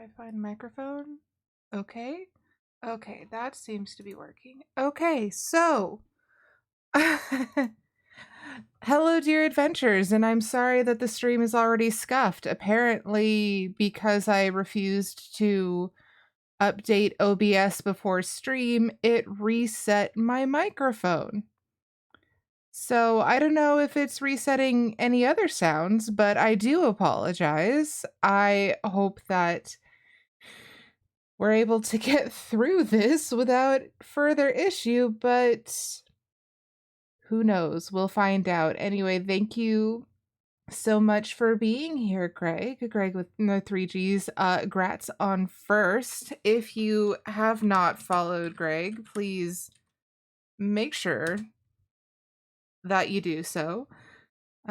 I find microphone? Okay. Okay, that seems to be working. Okay, so hello, dear adventures, and I'm sorry that the stream is already scuffed. Apparently, because I refused to update OBS before stream, it reset my microphone. So I don't know if it's resetting any other sounds, but I do apologize. I hope that we're able to get through this without further issue, but who knows? We'll find out. Anyway, thank you so much for being here, Greg. Greg with no 3Gs. Grats on first. If you have not followed Greg, please make sure that you do so.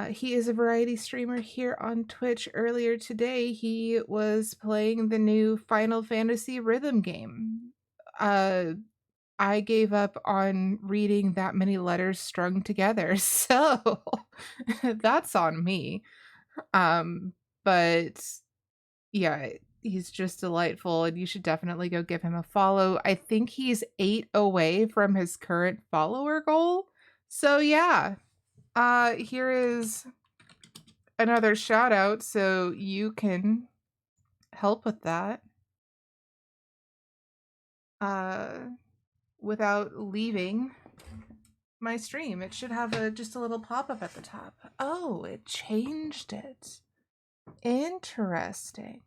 He is a variety streamer here on Twitch. Earlier today, he was playing the new Final Fantasy rhythm game. I gave up on reading that many letters strung together, so that's on me. But yeah, he's just delightful, and you should definitely go give him a follow. I think he's 8 away from his current follower goal. So yeah, here is another shout out so you can help with that. Without leaving my stream. It should have just a little pop-up at the top. Oh, it changed it. Interesting.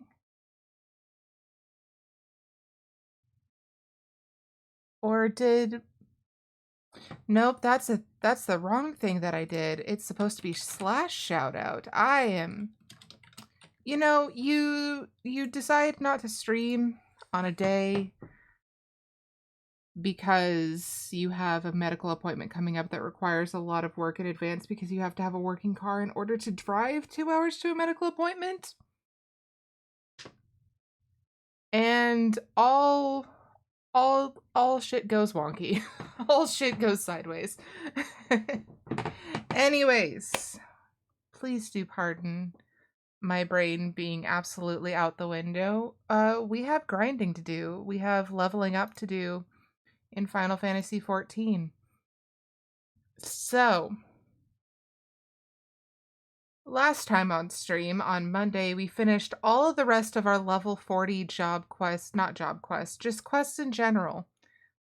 Or did Nope, that's the wrong thing that I did. It's supposed to be slash shout out. I am you decide not to stream on a day because you have a medical appointment coming up that requires a lot of work in advance because you have to have a working car in order to drive 2 hours to a medical appointment. And all shit goes wonky. All shit goes sideways. Anyways, please do pardon my brain being absolutely out the window. We have grinding to do. We have leveling up to do in Final Fantasy XIV. So, last time on stream, on Monday, we finished all of the rest of our level 40 job quests, not job quests, just quests in general.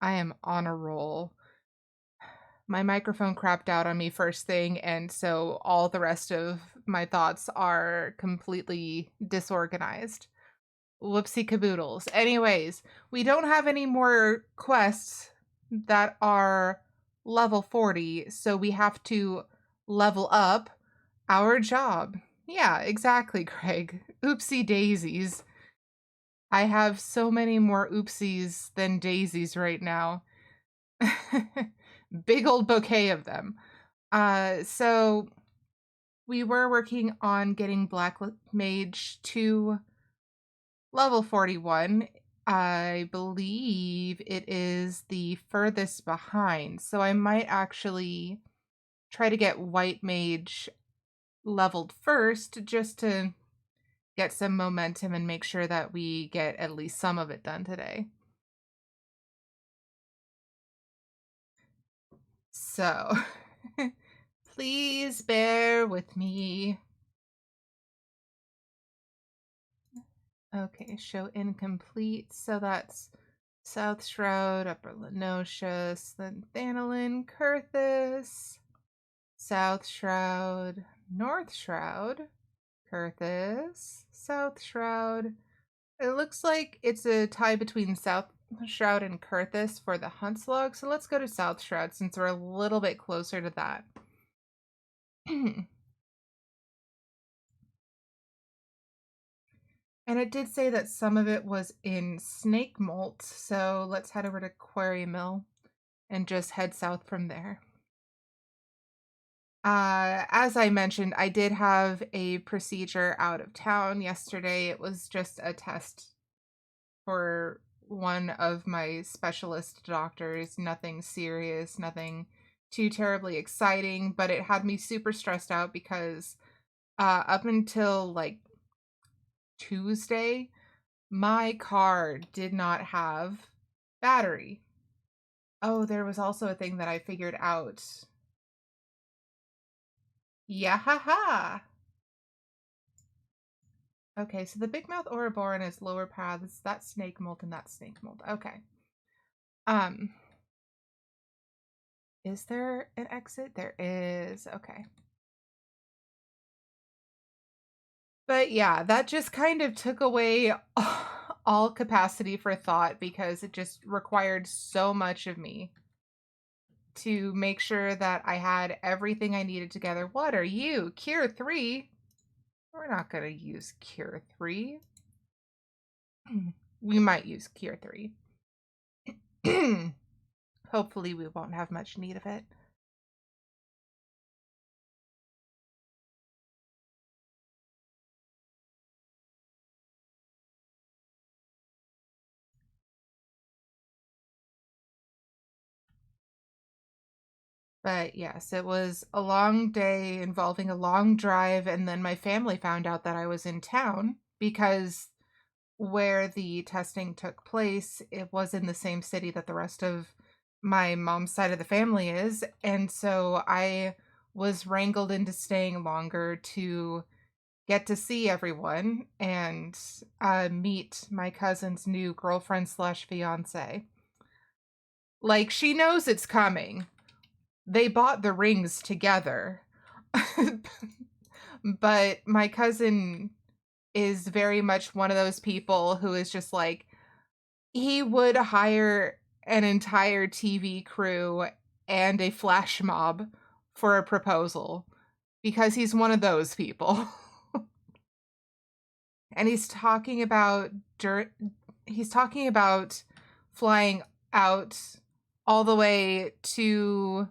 I am on a roll. My microphone crapped out on me first thing, and so all the rest of my thoughts are completely disorganized. Whoopsie caboodles. Anyways, we don't have any more quests that are level 40, so we have to level up our job. Yeah, exactly, Craig. Oopsie daisies. I have so many more oopsies than daisies right now. Big old bouquet of them. So we were working on getting Black Mage to level 41. I believe it is the furthest behind. So I might actually try to get White Mage leveled first just to get some momentum and make sure that we get at least some of it done today. So, please bear with me. Okay, show incomplete. So that's South Shroud, Upper Lenosha, Thanalan, Kurthus, South Shroud, North Shroud, Kurthus, South Shroud. It looks like it's a tie between South Shroud and Kurthus for the Huntslog, so let's go to South Shroud since we're a little bit closer to that. And it did say that some of it was in Snake Molt, so let's head over to Quarry Mill and just head south from there. As I mentioned, I did have a procedure out of town yesterday. It was just a test for one of my specialist doctors. Nothing serious, nothing too terribly exciting, but it had me super stressed out because up until like Tuesday, My car did not have battery. Oh, there was also a thing that I figured out. Yeah, ha. Okay, so the big mouth Ouroboros is lower paths. That's snake molt and that's snake molt. Okay. Um, is there an exit? There is. Okay. But yeah, that just kind of took away all capacity for thought because it just required so much of me to make sure that I had everything I needed together. What are you? Cure 3? We're not going to use Cure 3. We might use Cure 3. Hopefully we won't have much need of it. But yes, it was a long day involving a long drive, and then my family found out that I was in town because where the testing took place, it was in the same city that the rest of my mom's side of the family is. And so I was wrangled into staying longer to get to see everyone and meet my cousin's new girlfriend slash fiance. Like, she knows it's coming. They bought the rings together. But my cousin is very much one of those people who is just like, he would hire an entire TV crew and a flash mob for a proposal because he's one of those people. And he's talking about flying out all the way to,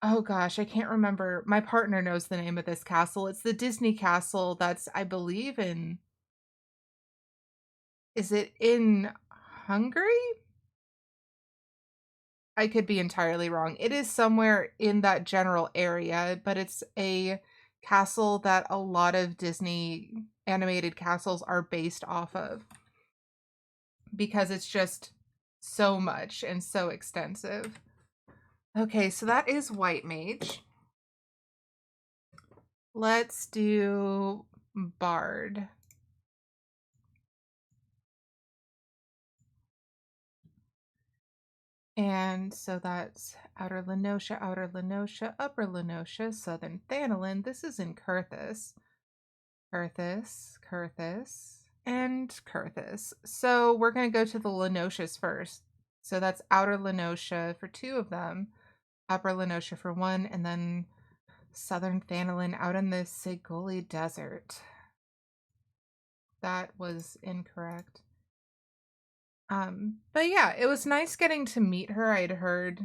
oh gosh, I can't remember. My partner knows the name of this castle. It's the Disney castle that's, I believe, is it in Hungary? I could be entirely wrong. It is somewhere in that general area, but it's a castle that a lot of Disney animated castles are based off of because it's just so much and so extensive. Okay, so that is White Mage. Let's do Bard. And so that's Outer Lenosha, Upper Lenosha, Southern Thanalin. This is in Kurthus. Kurthus, and Kurthus. So we're going to go to the Lenoshas first. So that's Outer Lenosha for 2 of them, Upper Lenosha for 1, and then Southern Thanalin out in the Seguli Desert. That was incorrect. But yeah, it was nice getting to meet her. I'd heard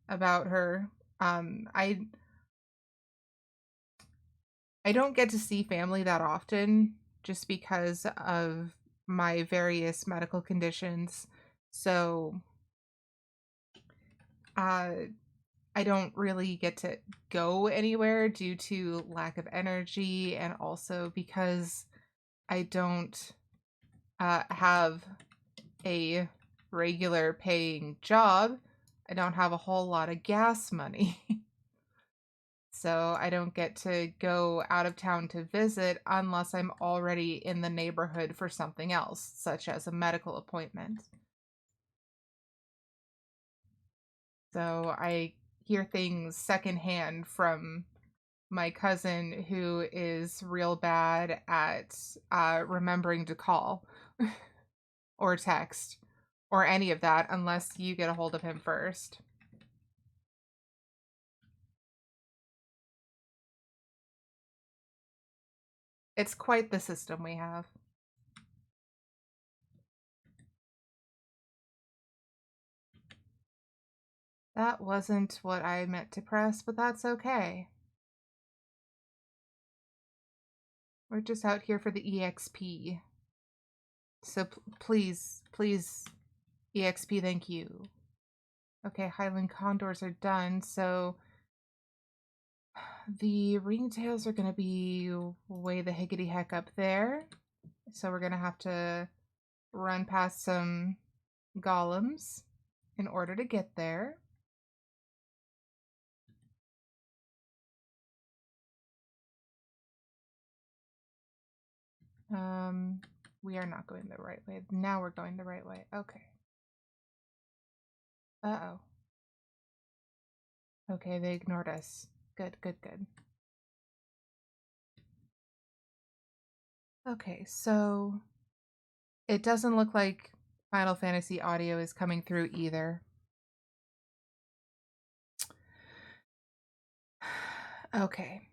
about her. I don't get to see family that often just because of my various medical conditions. So I don't really get to go anywhere due to lack of energy and also because I don't have a regular paying job. I don't have a whole lot of gas money. So I don't get to go out of town to visit unless I'm already in the neighborhood for something else, such as a medical appointment. So I hear things secondhand from my cousin who is real bad at remembering to call or text or any of that unless you get a hold of him first. It's quite the system we have. That wasn't what I meant to press, but that's okay. We're just out here for the EXP. So please, EXP, thank you. Okay, Highland Condors are done, so the ringtails are going to be way the higgity heck up there. So we're going to have to run past some golems in order to get there. We are not going the right way. Now we're going the right way. Okay. Uh-oh. Okay, they ignored us. Good, good, good. Okay, so it doesn't look like Final Fantasy audio is coming through either. Okay.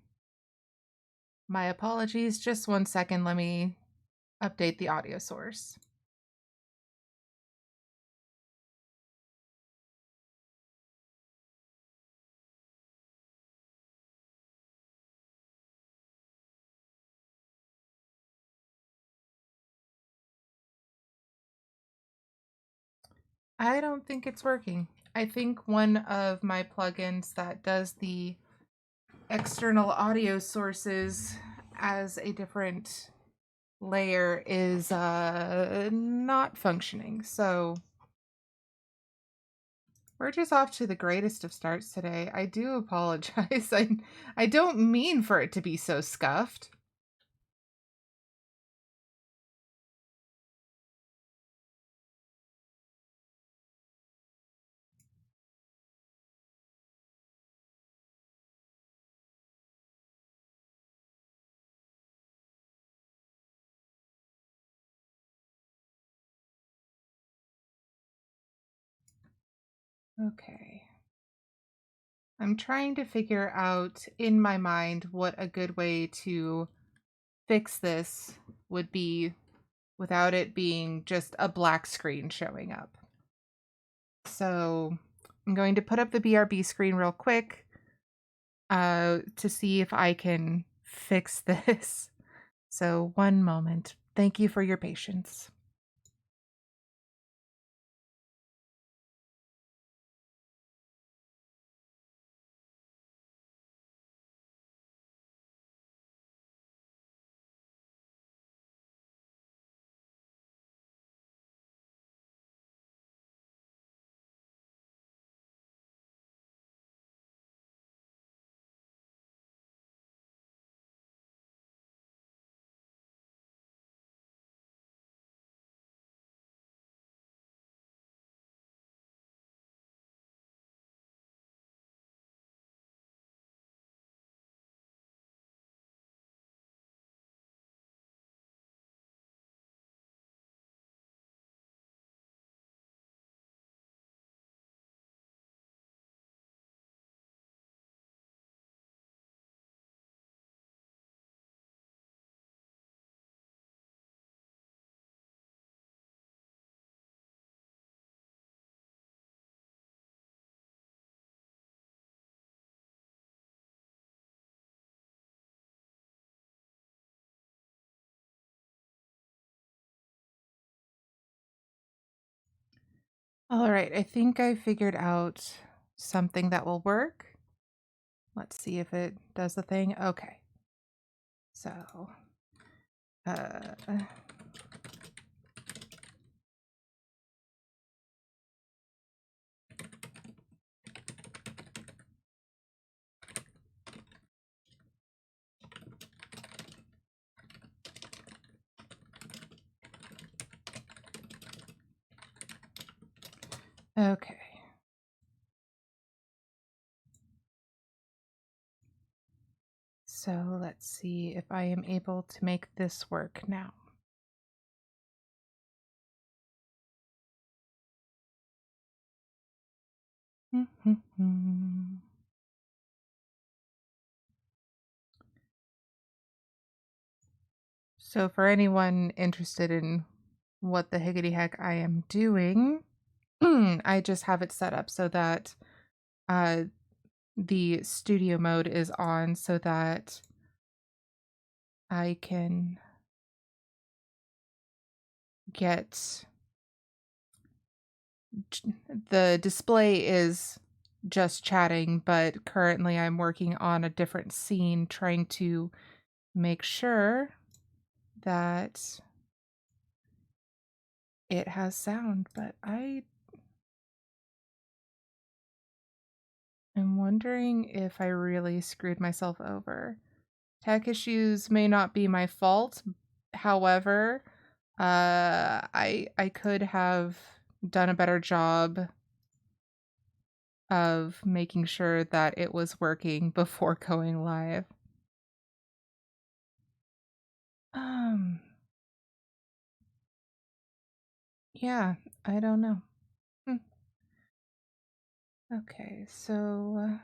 My apologies. Just 1 second. Let me update the audio source. I don't think it's working. I think one of my plugins that does the external audio sources as a different layer is not functioning. So we're just off to the greatest of starts today. I do apologize. I don't mean for it to be so scuffed. Okay. I'm trying to figure out in my mind what a good way to fix this would be without it being just a black screen showing up. So I'm going to put up the BRB screen real quick to see if I can fix this. So 1 moment. Thank you for your patience. All right, I think I figured out something that will work. Let's see if it does the thing. Okay. So, uh, okay. So let's see if I am able to make this work now. So for anyone interested in what the higgity heck I am doing, I just have it set up so that the studio mode is on so that I can get the display is just chatting, but currently I'm working on a different scene trying to make sure that it has sound, but I am wondering if I really screwed myself over. Tech issues may not be my fault. However, I could have done a better job of making sure that it was working before going live. Um, yeah, I don't know. Hmm. Okay, so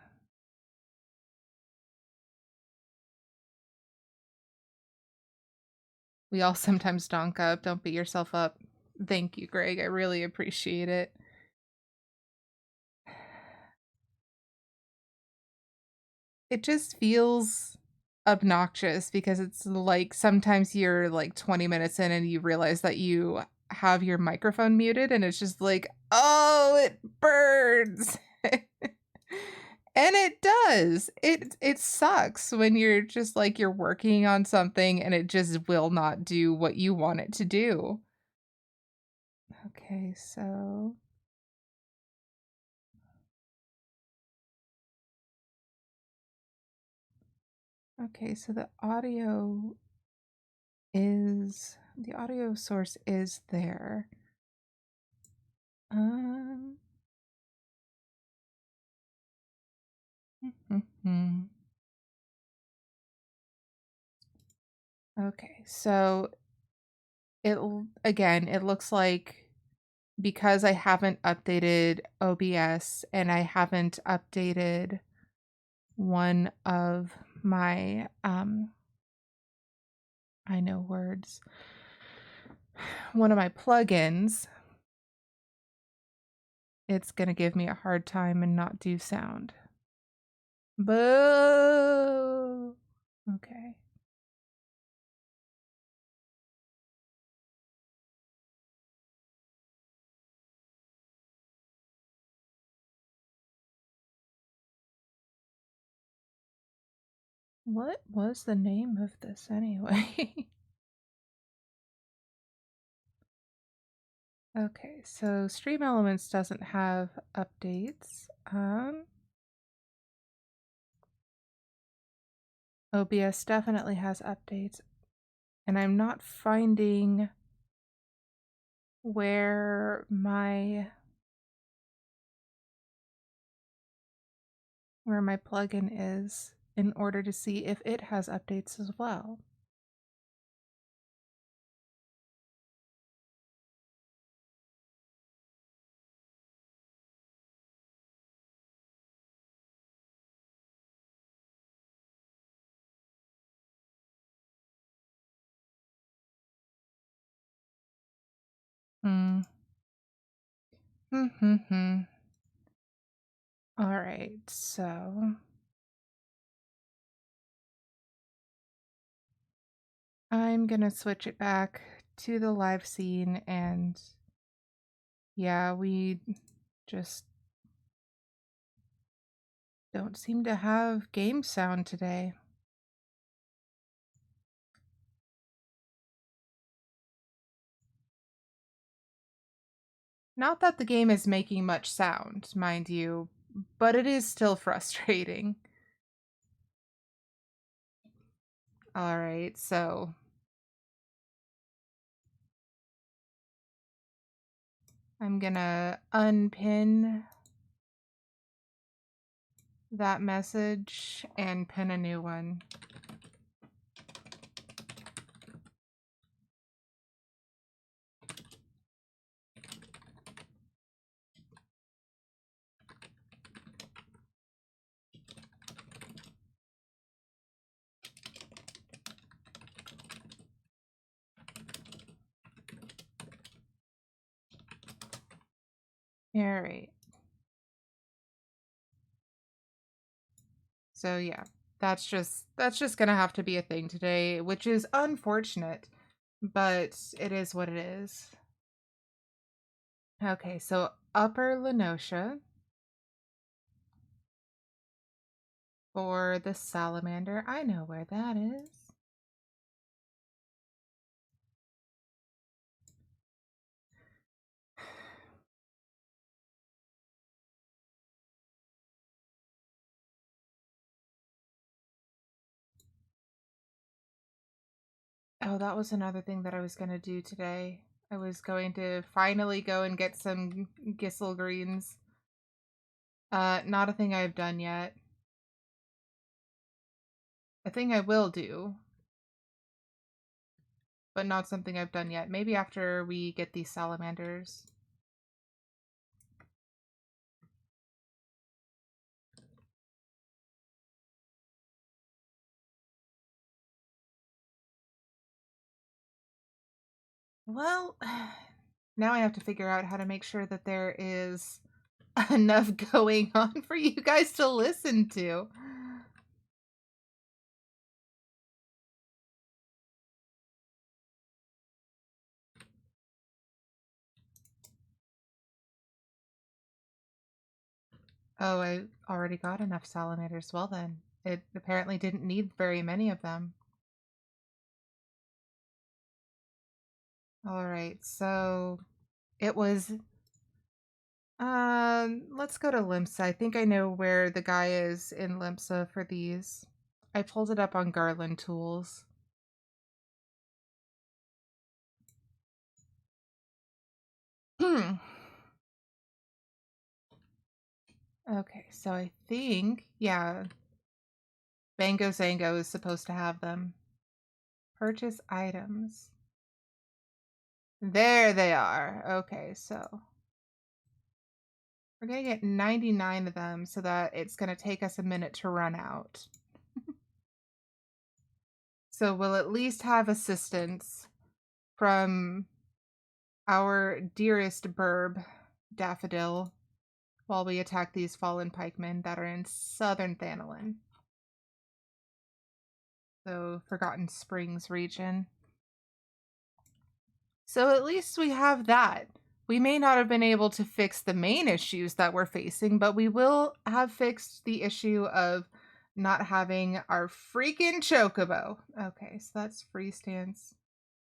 we all sometimes donk up. Don't beat yourself up. Thank you, Greg. I really appreciate it. It just feels obnoxious because it's like sometimes you're like 20 minutes in and you realize that you have your microphone muted and it's just like, oh, it burns. And it does. It sucks when you're just like you're working on something and it just will not do what you want it to do. Okay, so the audio source is there. Um Okay, so it looks like because I haven't updated OBS and I haven't updated one of my I know words. One of my plugins, it's going to give me a hard time and not do sound. Boo. Okay. What was the name of this anyway? Okay, so Stream Elements doesn't have updates. OBS definitely has updates, and I'm not finding where my plugin is in order to see if it has updates as well. Hmm. Hmm. All right, so I'm gonna switch it back to the live scene, and yeah, we just don't seem to have game sound today. Not that the game is making much sound, mind you, but it is still frustrating. All right, so I'm gonna unpin that message and pin a new one. All right. So yeah, that's just gonna have to be a thing today, which is unfortunate, but it is what it is. Okay, so Upper Lenosha for the salamander. I know where that is. Oh, that was another thing that I was going to do today. I was going to finally go and get some Gissel greens. Not a thing I've done yet. A thing I will do, but not something I've done yet. Maybe after we get these salamanders. Well, now I have to figure out how to make sure that there is enough going on for you guys to listen to. Oh, I already got enough salamanders. Well then, it apparently didn't need very many of them. All right, so it was let's go to Limsa. I think I know where the guy is in Limsa for these. I pulled it up on Garland Tools. Okay, so I think, yeah, Bango Zango is supposed to have them. Purchase items. There they are. Okay, so we're going to get 99 of them so that it's going to take us a minute to run out. So we'll at least have assistance from our dearest burb, Daffodil, while we attack these fallen pikemen that are in southern Thanolin. So Forgotten Springs region. So at least we have that. We may not have been able to fix the main issues that we're facing, but we will have fixed the issue of not having our freaking chocobo. Okay, so that's free stance.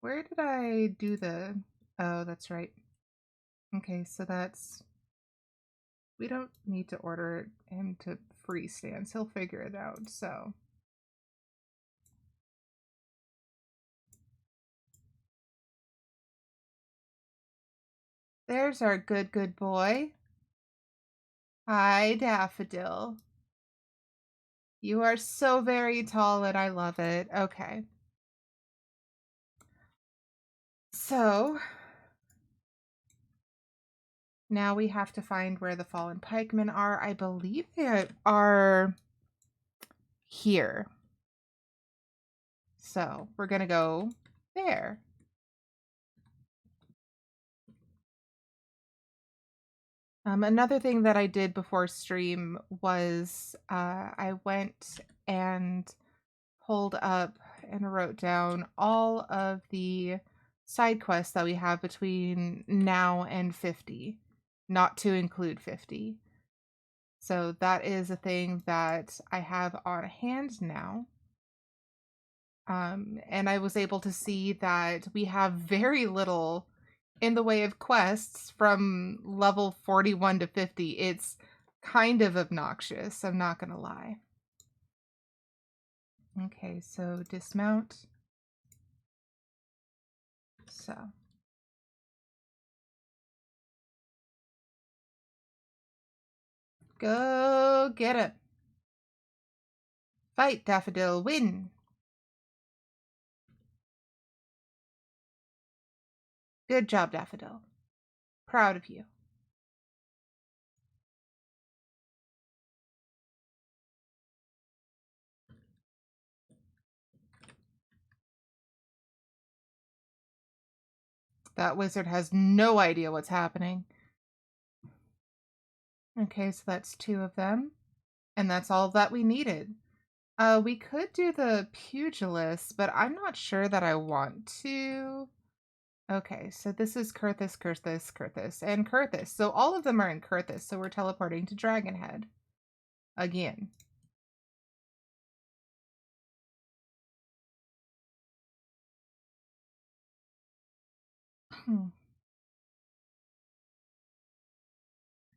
Where did I do the... Oh, that's right. Okay, so that's... We don't need to order him to free stance. He'll figure it out, so... There's our good boy. Hi, Daffodil. You are so very tall and I love it. Okay. So, now we have to find where the fallen pikemen are. I believe they are here. So, we're going to go there. Another thing that I did before stream was I went and pulled up and wrote down all of the side quests that we have between now and 50, not to include 50. So that is a thing that I have on hand now. And I was able to see that we have very little in the way of quests from level 41 to 50. It's kind of obnoxious, I'm not gonna lie. Okay, so dismount. So. Go get it. Fight, Daffodil, win. Good job, Daffodil. Proud of you. That wizard has no idea what's happening. Okay, so that's 2 of them. And that's all that we needed. We could do the pugilist, but I'm not sure that I want to. Okay, so this is Kurthus, Kurthus, Kurthus, and Kurthus. So all of them are in Kurthus, so we're teleporting to Dragonhead. Again.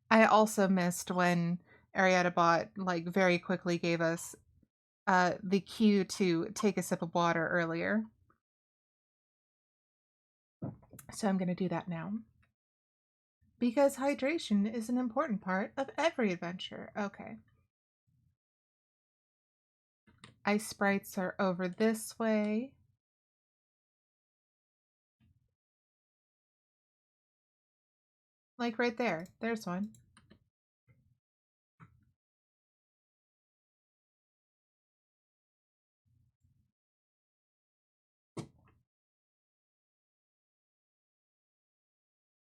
I also missed when Aerietta bot like very quickly gave us the cue to take a sip of water earlier. So I'm going to do that now. Because hydration is an important part of every adventure. Okay. Ice sprites are over this way. Like right there. There's one.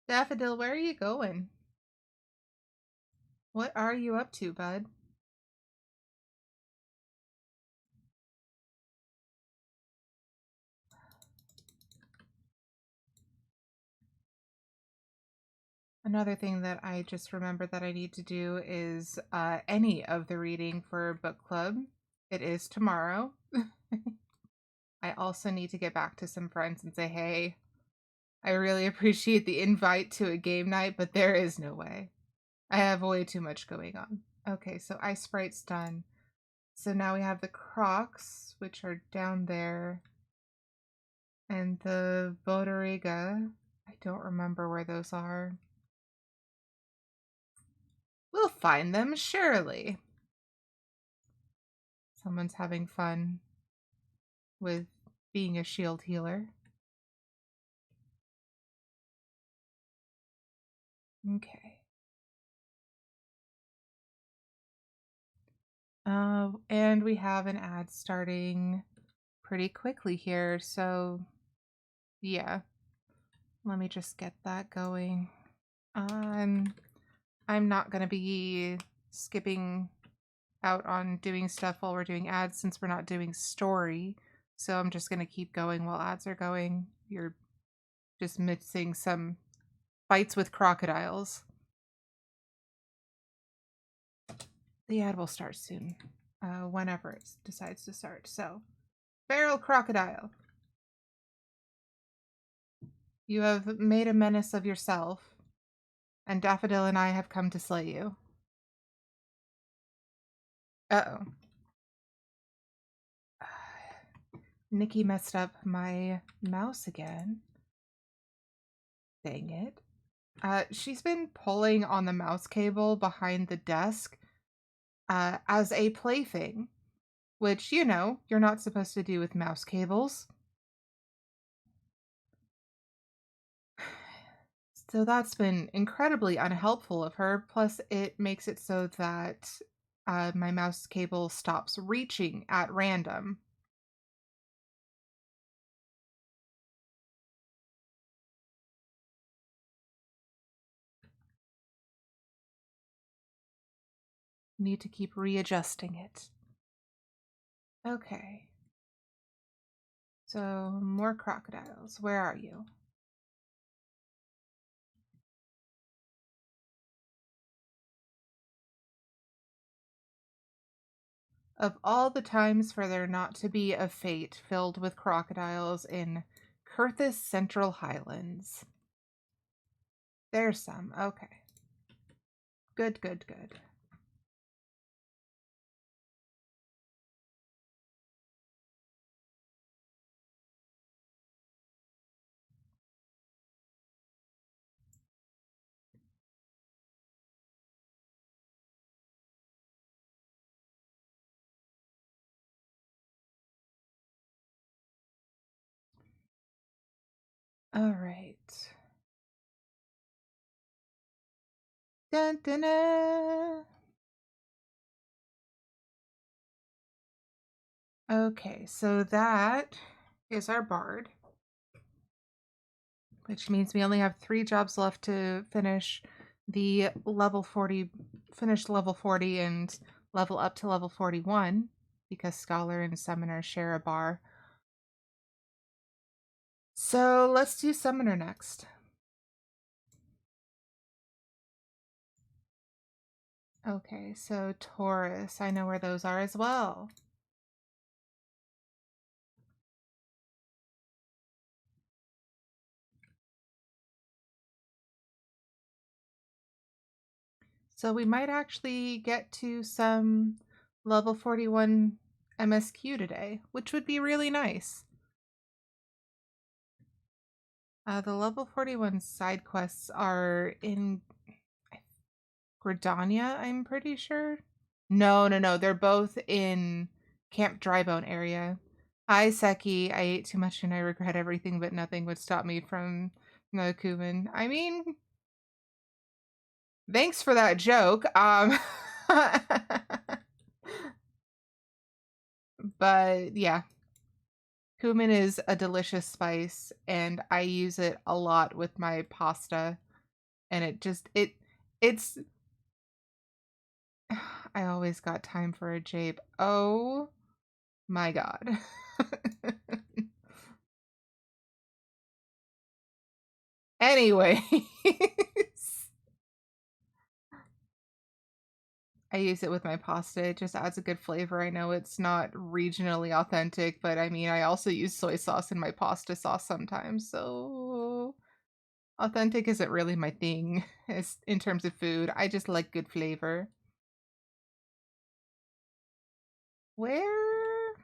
Daffodil, where are you going? What are you up to, bud? Another thing that I just remembered that I need to do is any of the reading for book club. It is tomorrow. I also need to get back to some friends and say, hey, I really appreciate the invite to a game night, but there is no way. I have way too much going on. Okay, so Ice Sprite's done. So now we have the Crocs, which are down there, and the Bodoriga. I don't remember where those are. We'll find them, surely. Someone's having fun with being a shield healer. Okay. And we have an ad starting pretty quickly here, so yeah. Let me just get that going. I'm not going to be skipping out on doing stuff while we're doing ads since we're not doing story. So I'm just going to keep going while ads are going. You're just missing some fights with crocodiles. The ad will start soon, whenever it decides to start. So, feral crocodile. You have made a menace of yourself, and Daffodil and I have come to slay you. Uh-oh. Nikki messed up my mouse again. Dang it. She's been pulling on the mouse cable behind the desk as a plaything, which, you know, you're not supposed to do with mouse cables. So that's been incredibly unhelpful of her. Plus, it makes it so that my mouse cable stops reaching at random. Need to keep readjusting it. Okay. So, more crocodiles. Where are you? Of all the times for there not to be a fate filled with crocodiles in Curthis Central Highlands. There's some. Okay. Good, good, good. All right. Dun, dun, dun. Okay, so that is our bard, which means we only have 3 jobs left to finish the level 40, finish level 40 and level up to level 41 because Scholar and Summoner share a bar. So let's do Summoner next. Okay, so Taurus, I know where those are as well. So we might actually get to some level 41 MSQ today, which would be really nice. The level 41 side quests are in Gridania, I'm pretty sure. No. They're both in Camp Drybone area. Hi, Seki. I ate too much and I regret everything, but nothing would stop me from the cumin. I mean, thanks for that joke. But yeah, cumin is a delicious spice, and I use it a lot with my pasta. And it's I always got time for a jape. Oh my god. Anyways, I use it with my pasta. It just adds a good flavor. I know it's not regionally authentic, but I mean, I also use soy sauce in my pasta sauce sometimes. So authentic isn't really my thing in terms of food. I just like good flavor. Where?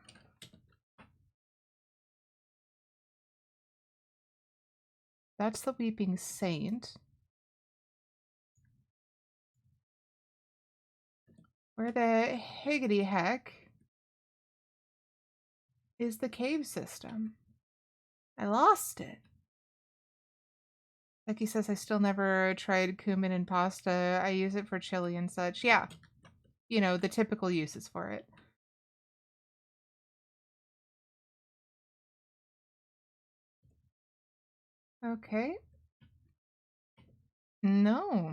That's the Weeping Saint. Where the higgity heck is the cave system? I lost it. Like he says, I still never tried cumin in pasta. I use it for chili and such. Yeah, you know, the typical uses for it. Okay. No.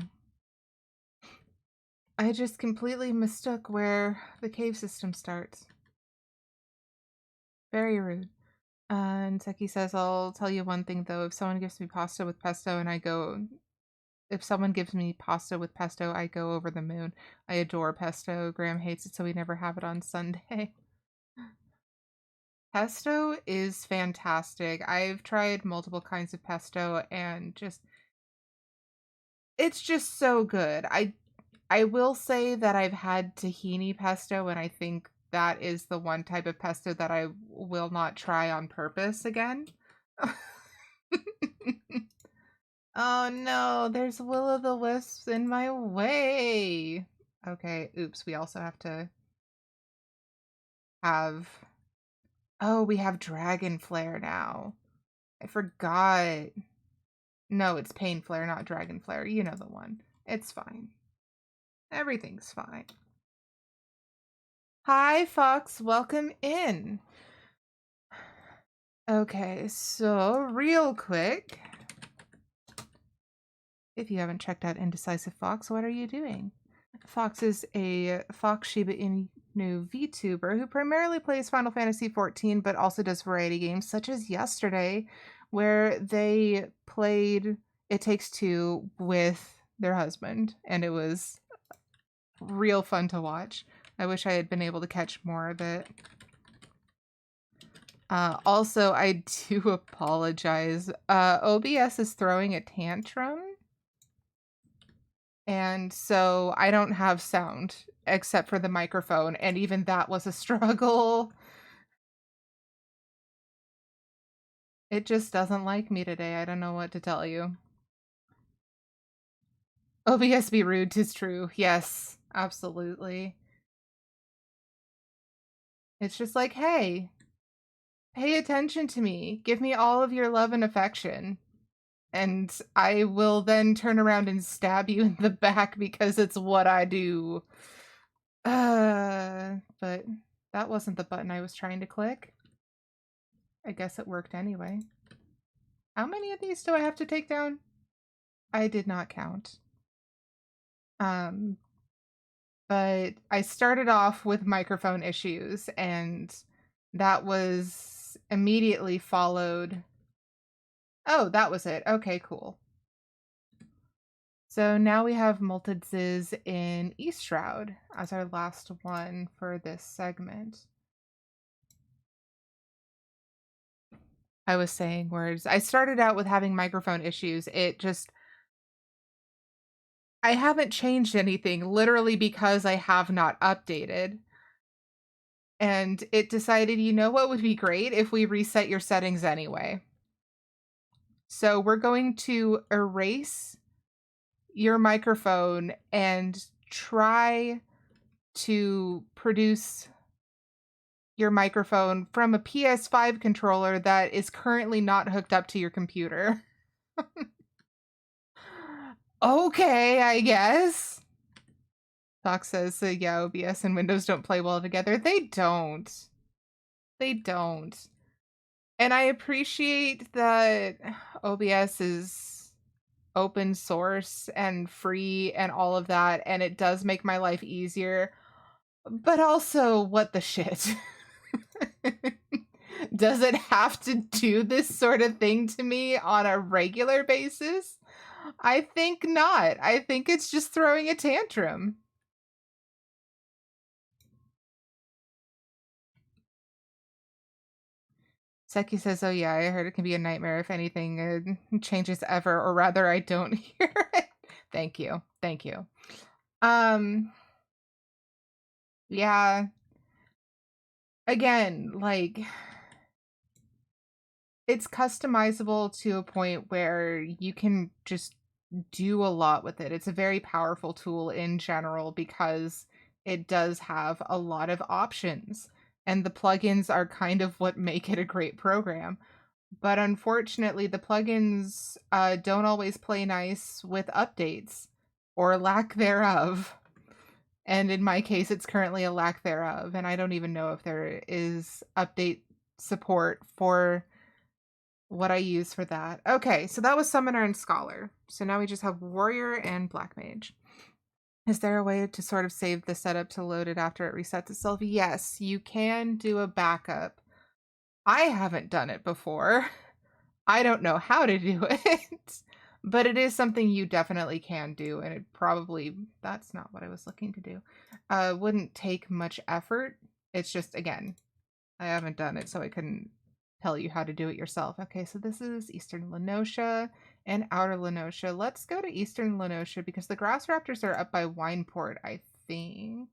I just completely mistook where the cave system starts. Very rude. And Seki says, I'll tell you one thing though. If someone gives me pasta with pesto and I go. If someone gives me pasta with pesto, I go over the moon. I adore pesto. Graham hates it, so we never have it on Sunday. Pesto is fantastic. I've tried multiple kinds of pesto and it's just so good. I will say that I've had tahini pesto, and I think that is the one type of pesto that I will not try on purpose again. Oh no, there's will-o'-the-wisps in my way. Okay, oops, we also have to have... Oh, we have dragon flare now. I forgot. No, it's pain flare, not dragon flare. You know the one. It's fine. Everything's fine. Hi, Fox. Welcome in. Okay, so real quick, if you haven't checked out Indecisive Fox, what are you doing? Fox is a Fox Shiba Inu VTuber who primarily plays Final Fantasy XIV, but also does variety games, such as yesterday, where they played It Takes Two with their husband, and it was real fun to watch. I wish I had been able to catch more of it. Also, I do apologize. OBS is throwing a tantrum. And so I don't have sound except for the microphone. And even that was a struggle. It just doesn't like me today. I don't know what to tell you. OBS be rude, 'tis true. Yes, absolutely. It's just like, hey, pay attention to me. Give me all of your love and affection. And I will then turn around and stab you in the back because it's what I do. But that wasn't the button I was trying to click. I guess it worked anyway. How many of these do I have to take down? I did not count. But I started off with microphone issues, and that was immediately followed. Oh, that was it. Okay, cool. So now we have Molted Ziz in East Shroud as our last one for this segment. I was saying words. I started out with having microphone issues. I haven't changed anything literally because I have not updated. And it decided, you know what would be great if we reset your settings anyway. So we're going to erase your microphone and try to produce your microphone from a PS5 controller that is currently not hooked up to your computer. Okay, I guess. Doc says, yeah, OBS and Windows don't play well together. They don't. They don't. And I appreciate that OBS is open source and free and all of that, and it does make my life easier. But also, what the shit? Does it have to do this sort of thing to me on a regular basis? I think not. I think it's just throwing a tantrum. Seki says, oh yeah, I heard it can be a nightmare if anything changes ever, or rather I don't hear it. Thank you. Thank you. Yeah. Again, like, it's customizable to a point where you can just do a lot with it. It's a very powerful tool in general because it does have a lot of options, and the plugins are kind of what make it a great program. But unfortunately, the plugins don't always play nice with updates or lack thereof. And in my case, it's currently a lack thereof. And I don't even know if there is update support for what I use for that. Okay, so that was Summoner and Scholar. So now we just have Warrior and Black Mage. Is there a way to sort of save the setup to load it after it resets itself? Yes, you can do a backup. I haven't done it before. I don't know how to do it, but it is something you definitely can do, and it probably, that's not what I was looking to do, wouldn't take much effort. It's just, again, I haven't done it, so I couldn't tell you how to do it yourself. Okay, so this is Eastern Lenosha and Outer Lenosha. Let's go to Eastern Lenosha because the Grass Raptors are up by Wineport, I think.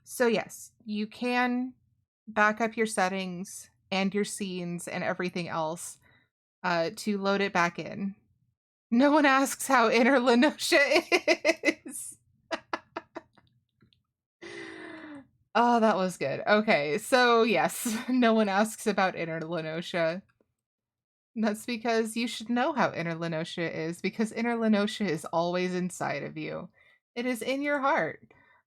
So yes, you can back up your settings and your scenes and everything else to load it back in. No one asks how Inner Lenosha is. Oh, that was good. Okay, so yes, no one asks about Inner Lenosha. That's because you should know how Inner Lenosha is, because Inner Lenosha is always inside of you. It is in your heart.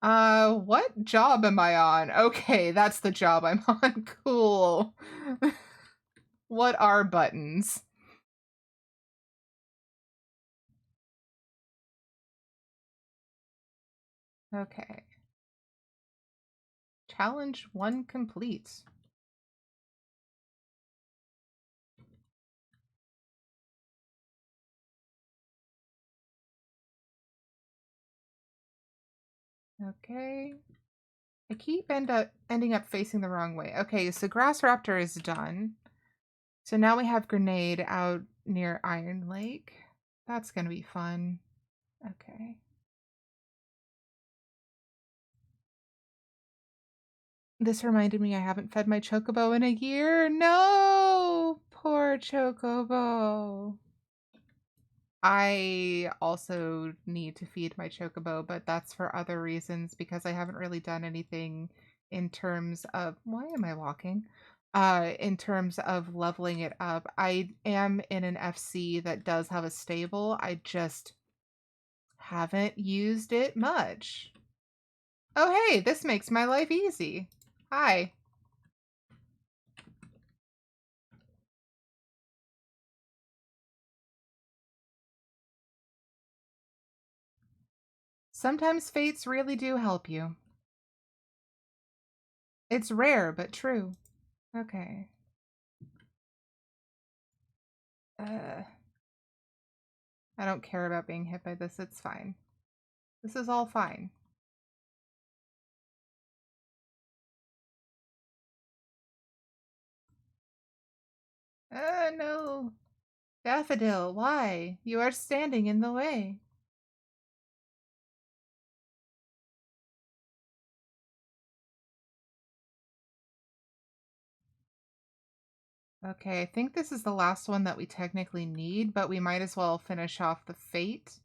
What job am I on? Okay, that's the job I'm on. Cool. What are buttons? Okay. Challenge 1 complete. Okay. I keep ending up facing the wrong way. Okay, so Grass Raptor is done. So now we have Grenade out near Iron Lake. That's gonna be fun. Okay. This reminded me I haven't fed my Chocobo in a year. No! Poor Chocobo. I also need to feed my Chocobo, but that's for other reasons because I haven't really done anything in terms of why am I walking? In terms of leveling it up. I am in an FC that does have a stable. I just haven't used it much. Oh hey, this makes my life easy. Hi. Sometimes fates really do help you. It's rare, but true. Okay. I don't care about being hit by this. It's fine. This is all fine. No. Daffodil, why? You are standing in the way. Okay, I think this is the last one that we technically need, but we might as well finish off the fate.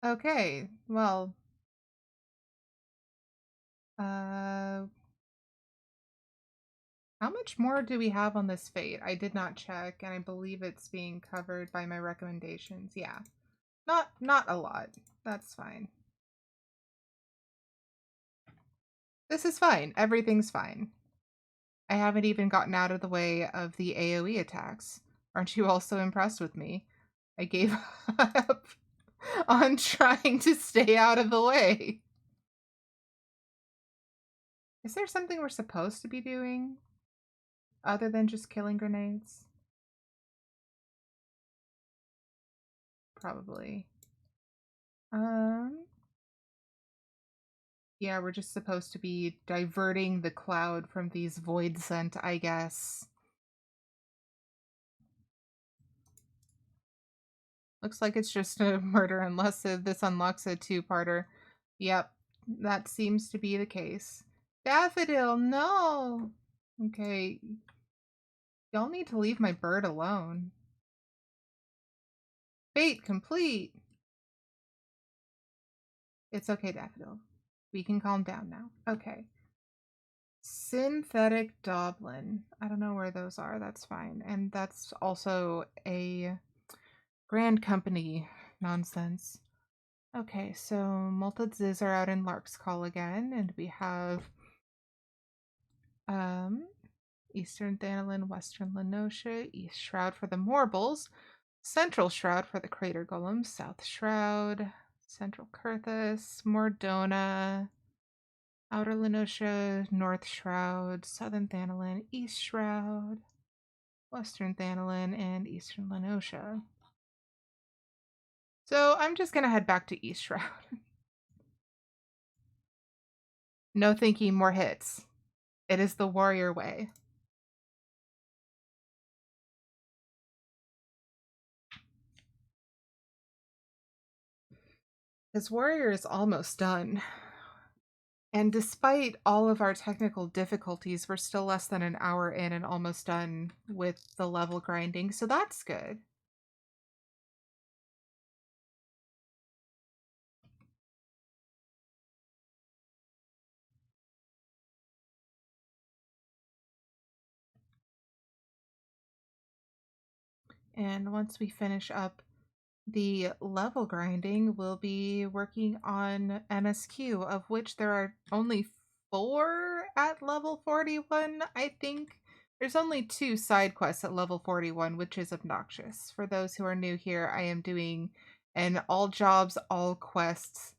Okay, well, uh, how much more do we have on this fate? I did not check, and I believe it's being covered by my recommendations. Yeah, not a lot. That's fine. This is fine. Everything's fine. I haven't even gotten out of the way of the AoE attacks. Aren't you also impressed with me? I gave up on trying to stay out of the way. Is there something we're supposed to be doing other than just killing grenades? Probably. Um, yeah, we're just supposed to be diverting the cloud from these void scent, I guess. Looks like it's just a murder unless this unlocks a two-parter. Yep, that seems to be the case. Daffodil, no! Okay, y'all need to leave my bird alone. Fate complete! It's okay, Daffodil. We can calm down now. Okay. Synthetic Doblin. I don't know where those are. That's fine. And that's also a Grand Company nonsense. Okay, so Malted Ziz are out in Lark's Call again, and we have Eastern Thanalin, Western Lenosha, East Shroud for the Morbles, Central Shroud for the Crater Golem, South Shroud, Central Kurthus, Mordona, Outer Lenosha, North Shroud, Southern Thanalin, East Shroud, Western Thanalin, and Eastern Lenosha. So I'm just gonna head back to East Shroud. No thinking, more hits. It is the warrior way. His warrior is almost done. And despite all of our technical difficulties, we're still less than an hour in and almost done with the level grinding, so that's good. And once we finish up the level grinding, we'll be working on MSQ, of which there are only 4 at level 41, I think. There's only 2 side quests at level 41, which is obnoxious. For those who are new here, I am doing an all jobs, all quests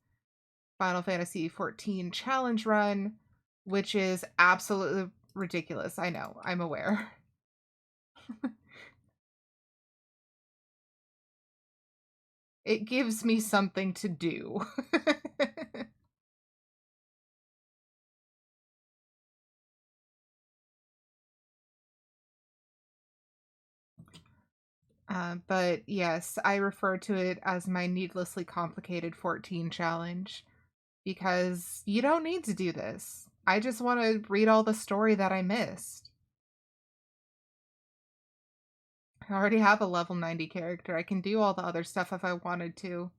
Final Fantasy 14 challenge run, which is absolutely ridiculous. I know, I'm aware. It gives me something to do. But yes, I refer to it as my needlessly complicated 14 challenge because you don't need to do this. I just want to read all the story that I missed. I already have a level 90 character. I can do all the other stuff if I wanted to.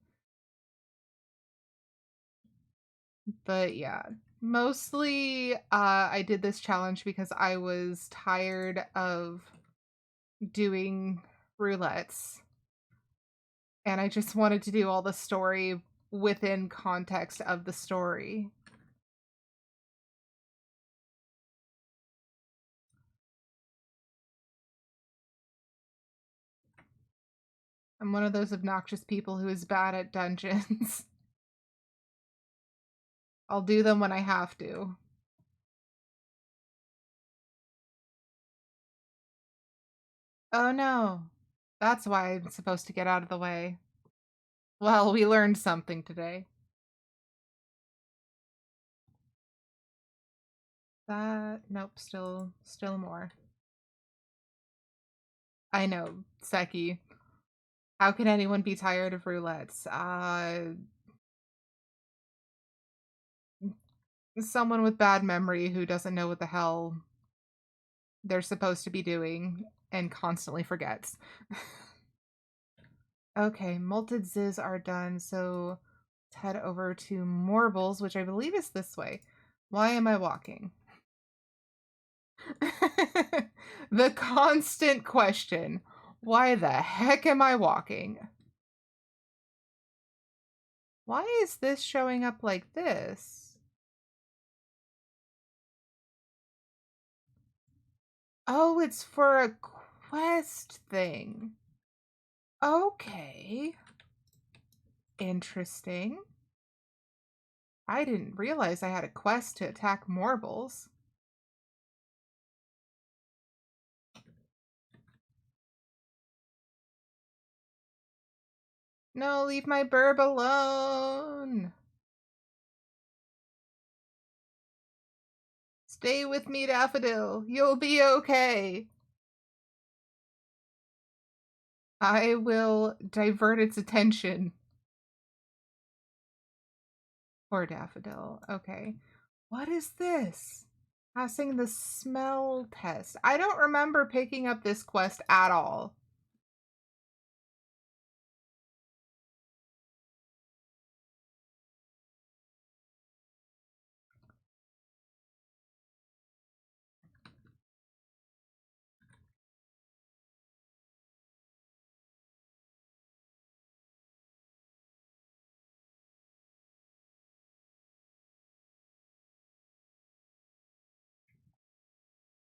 But yeah, mostly I did this challenge because I was tired of doing roulettes and I just wanted to do all the story within context of the story. I'm one of those obnoxious people who is bad at dungeons. I'll do them when I have to. Oh no. That's why I'm supposed to get out of the way. Well, we learned something today. Nope, still more. I know, Seki. How can anyone be tired of roulettes? Someone with bad memory who doesn't know what the hell they're supposed to be doing and constantly forgets. Okay, malted ziz are done, so let's head over to Morbles, which I believe is this way. Why am I walking? The constant question. Why the heck am I walking? Why is this showing up like this? Oh, it's for a quest thing. Okay. Interesting. I didn't realize I had a quest to attack Morbles. No, leave my burb alone. Stay with me, Daffodil. You'll be okay. I will divert its attention. Poor Daffodil. Okay. What is this? Passing the smell test. I don't remember picking up this quest at all.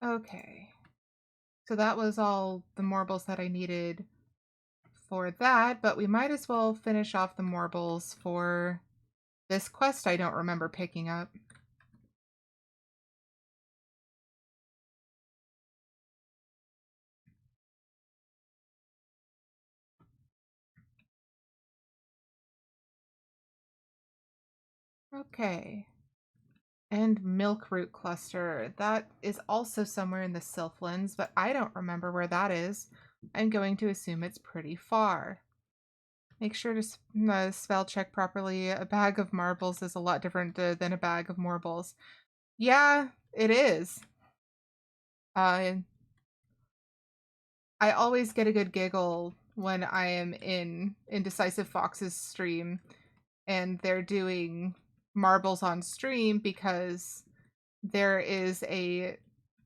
Okay. So that was all the marbles that I needed for that, but we might as well finish off the marbles for this quest I don't remember picking up. Okay. And Milkroot Cluster. That is also somewhere in the Sylphlands, but I don't remember where that is. I'm going to assume it's pretty far. Make sure to spell check properly. A bag of marbles is a lot different than a bag of marbles. Yeah, it is. I always get a good giggle when I am in Indecisive Fox's stream and they're doing marbles on stream because there is a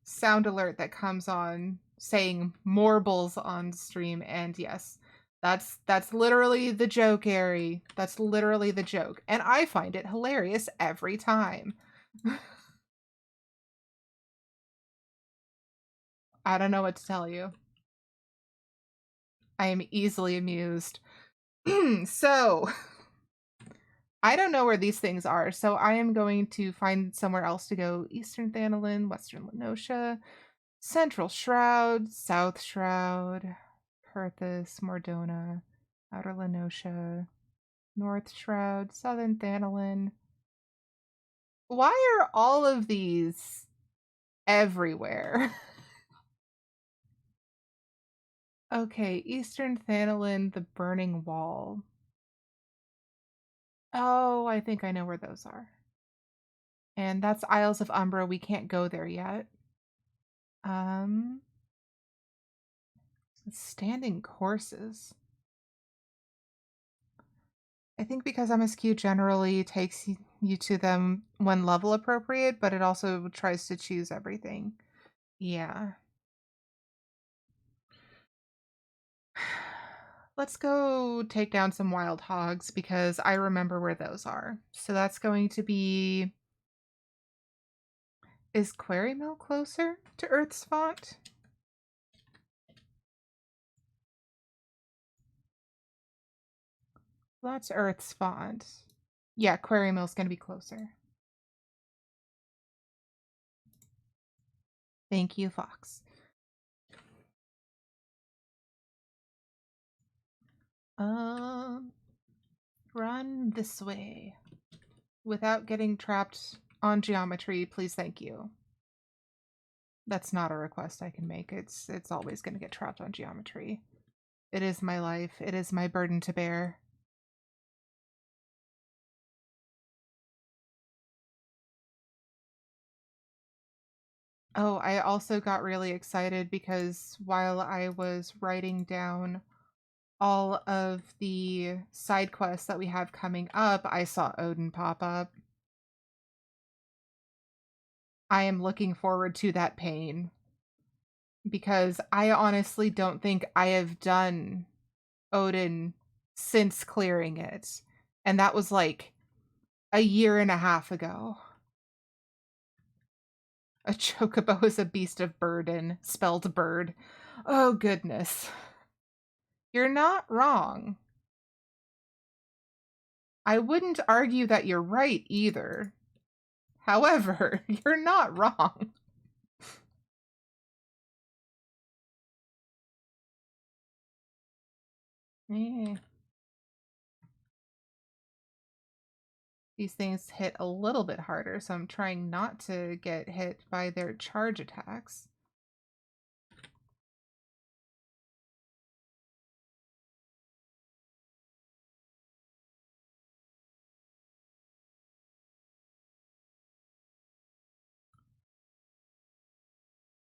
sound alert that comes on saying marbles on stream, and yes, that's literally the joke, Ari. That's literally the joke, and I find it hilarious every time. I don't know what to tell you. I am easily amused. So I don't know where these things are, so I am going to find somewhere else to go. Eastern Thanolin, Western Lenosha, Central Shroud, South Shroud, Perthus, Mordona, Outer Lenosha, North Shroud, Southern Thanolin. Why are all of these everywhere? Okay, Eastern Thanolin, the Burning Wall. Oh, I think I know where those are. And that's Isles of Umbra. We can't go there yet. Um, Standing courses. I think because MSQ generally takes you to them when level appropriate, but it also tries to choose everything. Yeah. Let's go take down some wild hogs because I remember where those are. So that's going to be... Is Quarry Mill closer to Earth's Font? That's Earth's Font. Yeah, Quarry Mill's going to be closer. Thank you, Fox. Run this way. Without getting trapped on geometry, please, thank you. That's not a request I can make. It's always going to get trapped on geometry. It is my life. It is my burden to bear. Oh, I also got really excited because while I was writing down all of the side quests that we have coming up, I saw Odin pop up. I am looking forward to that pain because I honestly don't think I have done Odin since clearing it. And that was like a year and a half ago. A chocobo is a beast of burden, spelled bird. Oh, goodness. You're not wrong. I wouldn't argue that you're right either. However, you're not wrong. Eh. These things hit a little bit harder, so I'm trying not to get hit by their charge attacks.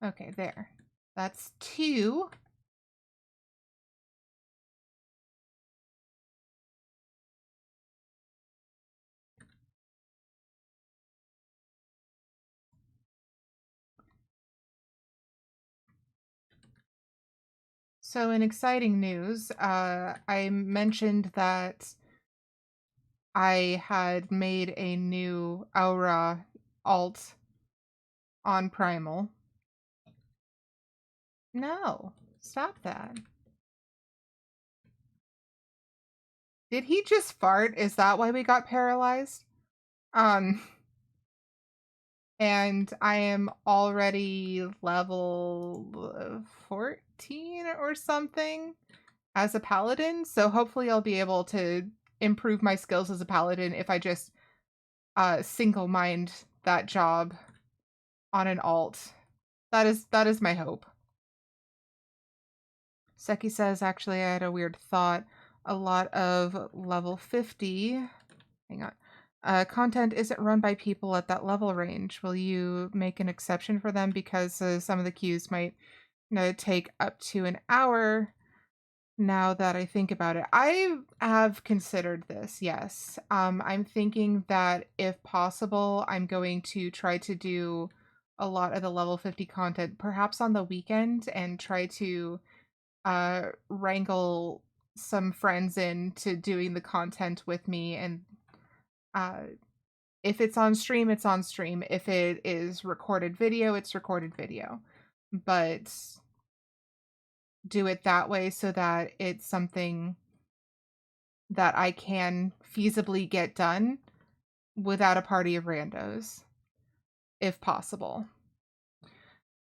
Okay, there. That's 2. So in exciting news, I mentioned that I had made a new Aura alt on Primal. No, stop that. Did he just fart? Is that why we got paralyzed? Um, and I am already level 14 or something as a paladin, so hopefully I'll be able to improve my skills as a paladin if I just single mind that job on an alt. That is my hope. Seki says, actually, I had a weird thought. A lot of level 50, hang on, content isn't run by people at that level range. Will you make an exception for them because some of the queues might take up to an hour? Now that I think about it, I have considered this, yes. I'm thinking that if possible, I'm going to try to do a lot of the level 50 content, perhaps on the weekend, and try to wrangle some friends into doing the content with me. And uh, if it's on stream, it's on stream. If it is recorded video, it's recorded video. But do it that way so that it's something that I can feasibly get done without a party of randos, if possible.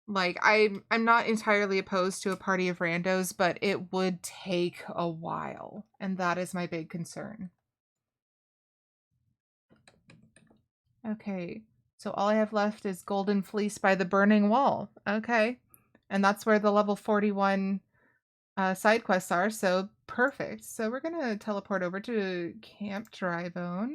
Like I'm not entirely opposed to a party of randos, but it would take a while, and that is my big concern. Okay, so all I have left is Golden Fleece by the Burning Wall. Okay, and that's where the level 41 side quests are, so perfect. So we're gonna teleport over to Camp Drybone.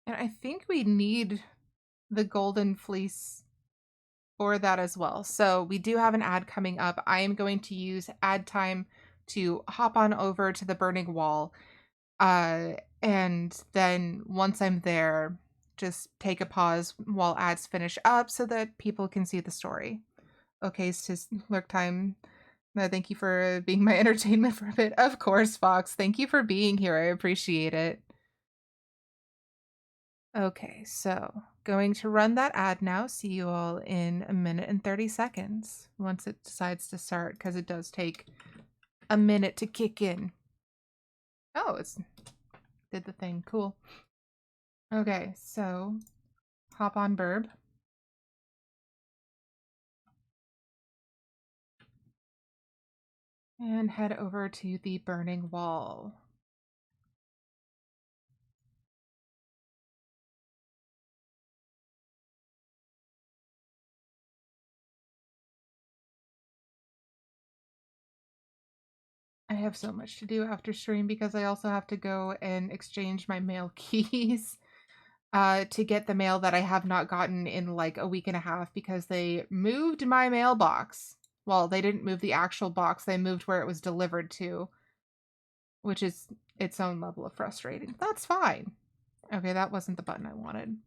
And I think we need the Golden Fleece for that as well. So we do have an ad coming up. I am going to use ad time to hop on over to the Burning Wall. And then once I'm there, just take a pause while ads finish up so that people can see the story. Okay, so lurk time. Thank you for being my entertainment for a bit. Of course, Fox. Thank you for being here. I appreciate it. Okay, so going to run that ad now. See you all in a minute and 30 seconds once it decides to start, because it does take a minute to kick in. Oh, it's did the thing. Cool. Okay, so hop on Burb. And head over to the Burning Wall. have so much to do after stream because I also have to go and exchange my mail keys to get the mail that I have not gotten in like a week and a half because they moved my mailbox. Well, they didn't move the actual box, they moved where it was delivered to, which is its own level of frustrating. That's fine. Okay, that wasn't the button I wanted.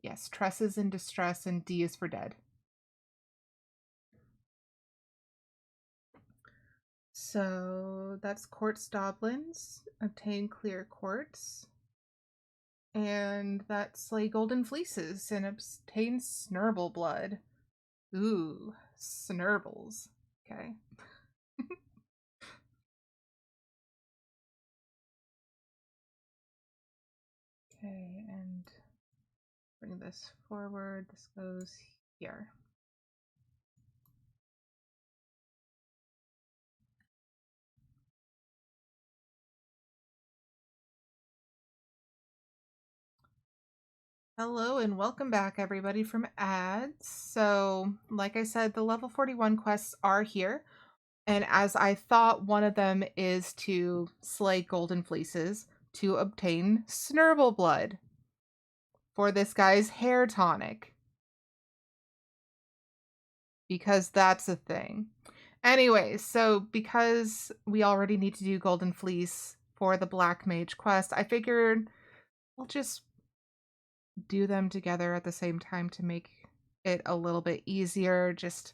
Yes, Tress is in distress and D is for dead. So that's quartz doblins. Obtain clear quartz. And that's slay golden fleeces and obtain snurble blood. Ooh, snurbles. Okay. Okay, and bring this forward. This goes here. Hello and welcome back everybody from ads. So, like I said, the level 41 quests are here. And as I thought, one of them is to slay golden fleeces to obtain snurble blood for this guy's hair tonic. Because that's a thing. Anyway, so because we already need to do golden fleece for the black mage quest, I figured we'll just do them together at the same time to make it a little bit easier. Just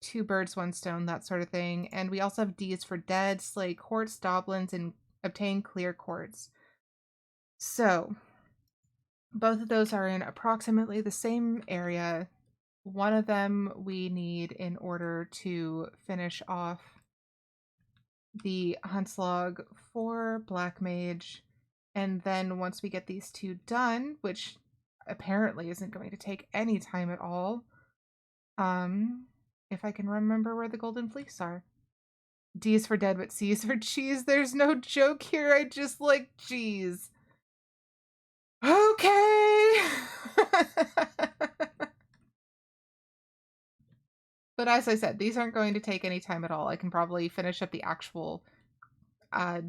two birds, one stone, that sort of thing. And we also have D's for dead, slay quartz doblins, and obtain clear quartz. So both of those are in approximately the same area. One of them we need in order to finish off the Hunt's Log for Black Mage. And then once we get these two done, which apparently isn't going to take any time at all, if I can remember where the golden fleece are. D is for dead, but C is for cheese. There's no joke here. I just like cheese. Okay. But as I said, these aren't going to take any time at all. I can probably finish up the actual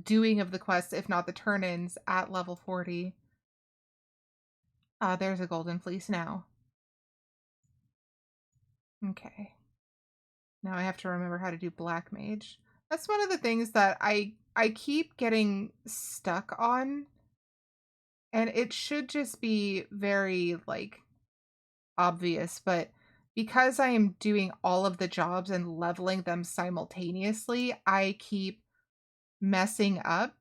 doing of the quest, if not the turn-ins, at level 40. There's a golden fleece now. Okay. Now I have to remember how to do black mage. That's one of the things that I keep getting stuck on. And it should just be very, like, obvious, but because I am doing all of the jobs and leveling them simultaneously, I keep messing up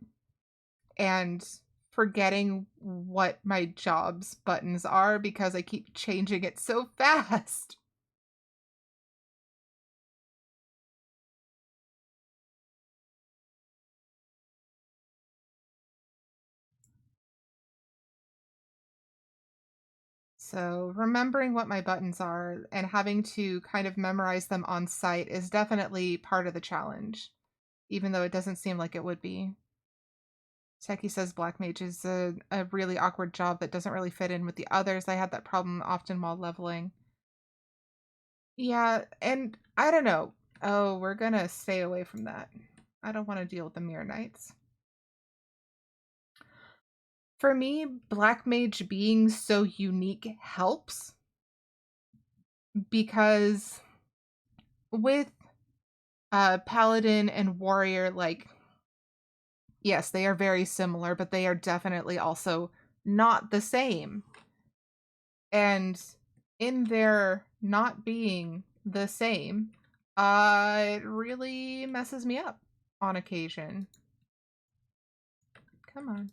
and forgetting what my jobs buttons are because I keep changing it so fast. So remembering what my buttons are and having to kind of memorize them on site is definitely part of the challenge, even though it doesn't seem like it would be. Techie says Black Mage is a really awkward job that doesn't really fit in with the others. I had that problem often while leveling. Yeah, and I don't know. Oh, we're gonna stay away from that. I don't want to deal with the Mirror Knights. For me, Black Mage being so unique helps because with Paladin and Warrior, like, yes, they are very similar, but they are definitely also not the same. And in their not being the same, it really messes me up on occasion. Come on.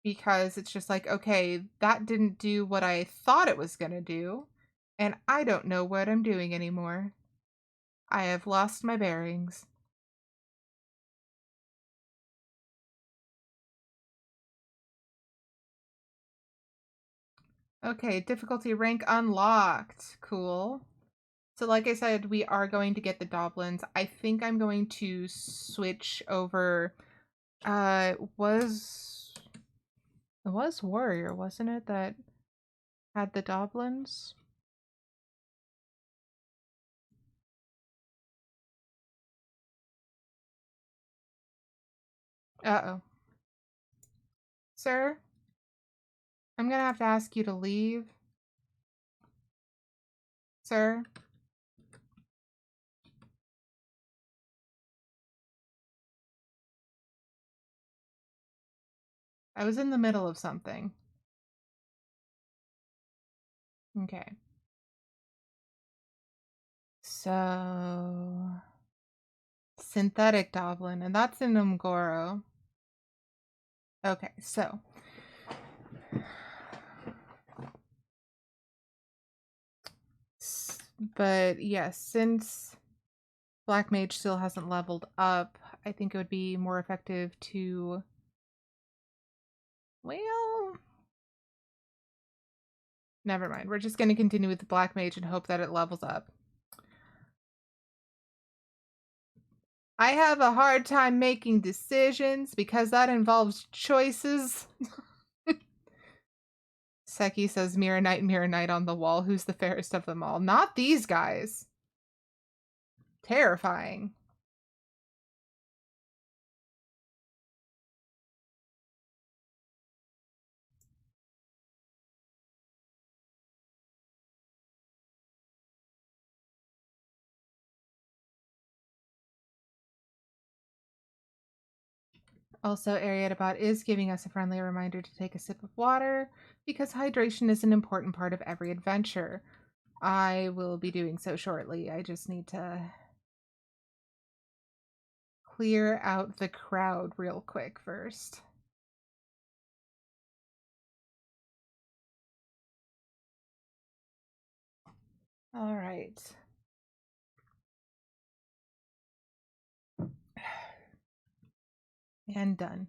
Because it's just like, okay, that didn't do what I thought it was going to do, and I don't know what I'm doing anymore. I have lost my bearings. Okay, difficulty rank unlocked. Cool. So like I said, we are going to get the Doblins. I think I'm going to switch over. It was Warrior, wasn't it, that had the Doblins? Uh-oh. Sir? I'm gonna have to ask you to leave. Sir? I was in the middle of something. Okay. So... Synthetic Doblin, and that's in Umgoro. Okay, so... But yes, since Black Mage still hasn't leveled up, I think it would be more effective to... Well... Never mind. We're just going to continue with the Black Mage and hope that it levels up. I have a hard time making decisions because that involves choices. Seki says, Mirror Knight on the wall. Who's the fairest of them all? Not these guys. Terrifying. Also, Aerietta is giving us a friendly reminder to take a sip of water because hydration is an important part of every adventure. I will be doing so shortly. I just need to clear out the crowd real quick first. All right. And done.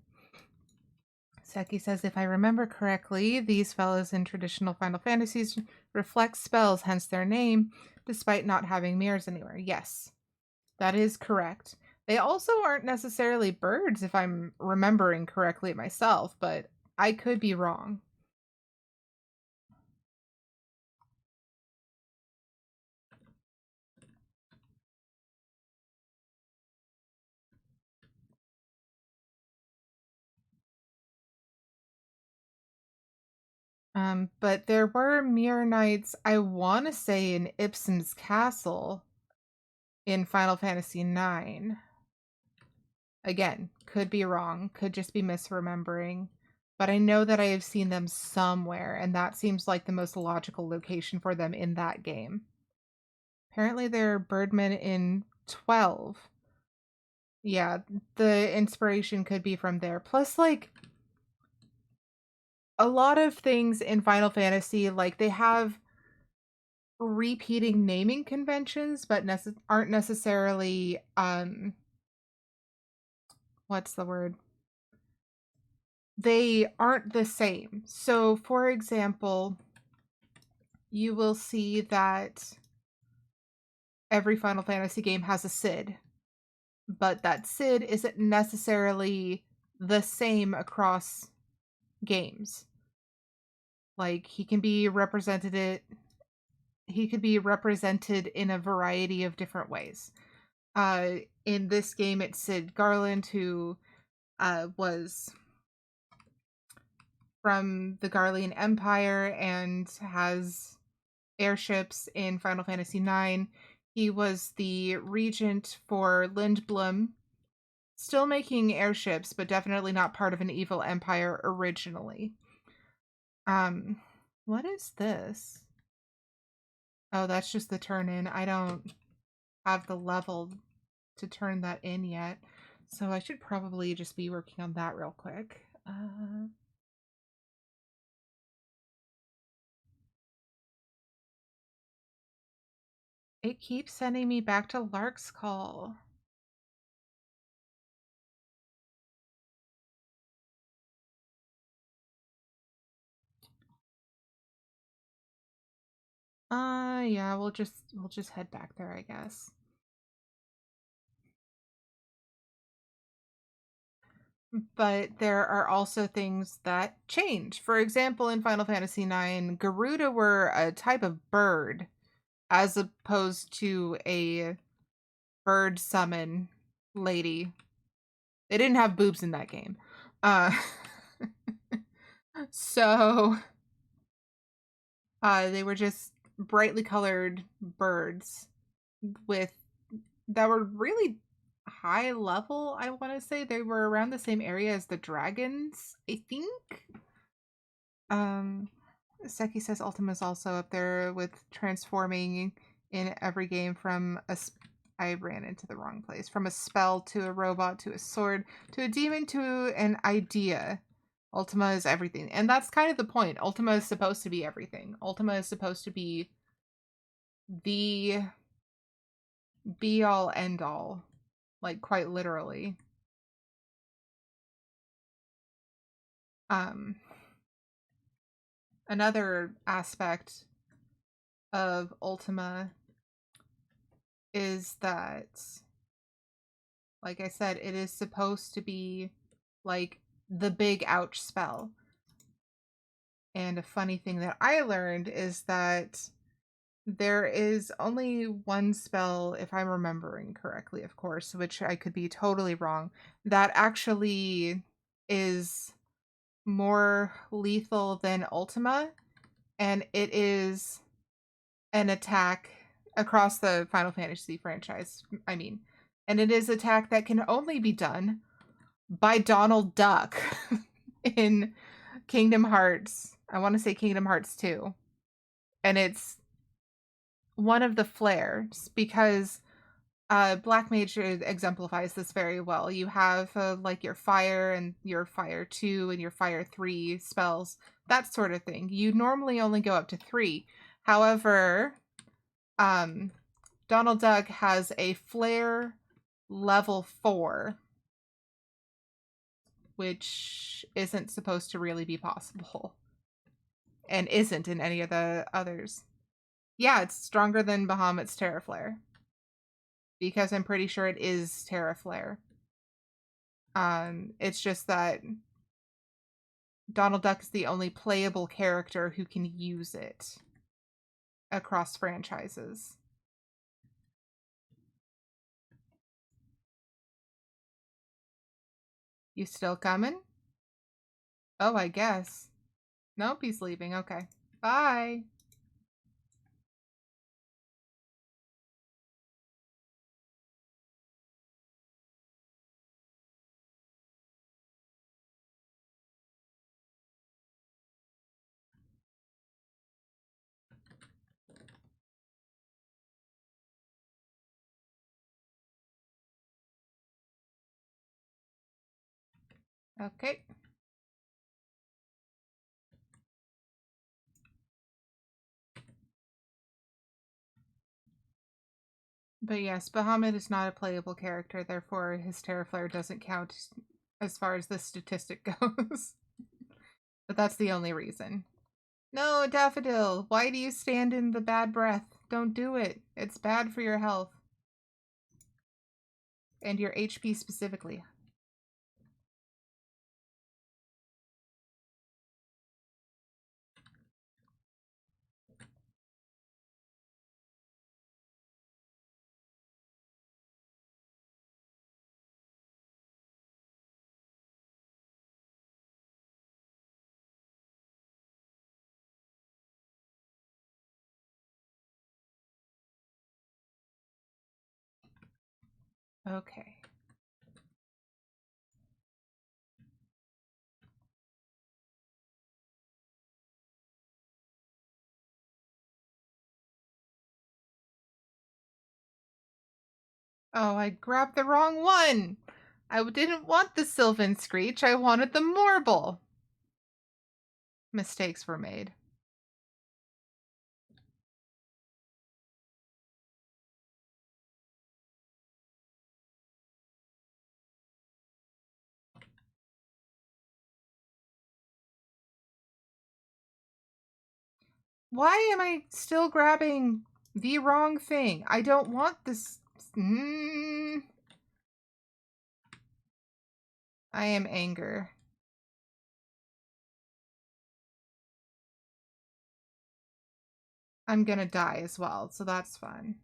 Seki says, if I remember correctly, these fellows in traditional Final Fantasies reflect spells, hence their name, despite not having mirrors anywhere. Yes, that is correct. They also aren't necessarily birds, if I'm remembering correctly myself, but I could be wrong. But there were mirror knights, I want to say, in Ipsen's castle in Final Fantasy IX. Again, could be wrong, could just be misremembering. But I know that I have seen them somewhere, and that seems like the most logical location for them in that game. Apparently, they're birdmen in 12. Yeah, the inspiration could be from there. Plus, like, a lot of things in Final Fantasy, like, they have repeating naming conventions, but aren't necessarily, what's the word? They aren't the same. So, for example, you will see that every Final Fantasy game has a Cid, but that Cid isn't necessarily the same across games. Like, he could be represented in a variety of different ways. In this game, it's Cid Garland, who was from the Garlean Empire and has airships in Final Fantasy IX. He was the regent for Lindblum, still making airships, but definitely not part of an evil empire originally. What is this? Oh, that's just the turn in. I don't have the level to turn that in yet, so I should probably just be working on that real quick. It keeps sending me back to Lark's Call. Yeah, we'll just head back there, I guess. But there are also things that change. For example, in Final Fantasy IX, Garuda were a type of bird, as opposed to a bird summon lady. They didn't have boobs in that game. Uh, so they were just brightly colored birds with that were really high level. I want to say they were around the same area as the dragons, I think. Um, Seki says Ultima's also up there with transforming in every game from I ran into the wrong place. From a spell to a robot to a sword to a demon to an idea. Ultima is everything. And that's kind of the point. Ultima is supposed to be everything. Ultima is supposed to be the be all end all. Like quite literally. Um Another aspect of Ultima is that, like I said, it is supposed to be like the big ouch spell. And a funny thing that I learned is that there is only one spell, if I'm remembering correctly, of course, which I could be totally wrong, that actually is more lethal than Ultima, and it is an attack across the Final Fantasy franchise, I mean. And it is attack that can only be done by Donald Duck in Kingdom Hearts. I want to say Kingdom Hearts 2. And it's one of the flares because Black Mage exemplifies this very well. You have like your fire and your fire 2 and your fire 3 spells, that sort of thing. You normally only go up to 3. However, Donald Duck has a flare level 4, which isn't supposed to really be possible and isn't in any of the others. Yeah, it's stronger than Bahamut's Terra Flare because I'm pretty sure it is Terra Flare. It's just that Donald Duck is the only playable character who can use it across franchises. You still coming? Oh, I guess. Nope, he's leaving. Okay. Bye. Okay. But yes, Bahamut is not a playable character, therefore his Terra Flare doesn't count as far as the statistic goes. But that's the only reason. No, Daffodil, why do you stand in the bad breath? Don't do it. It's bad for your health. And your HP specifically. Okay. Oh, I grabbed the wrong one! I didn't want the Sylvan Screech, I wanted the Morble! Mistakes were made. Why am I still grabbing the wrong thing? I don't want this. I am anger. I'm gonna die as well, so that's fun.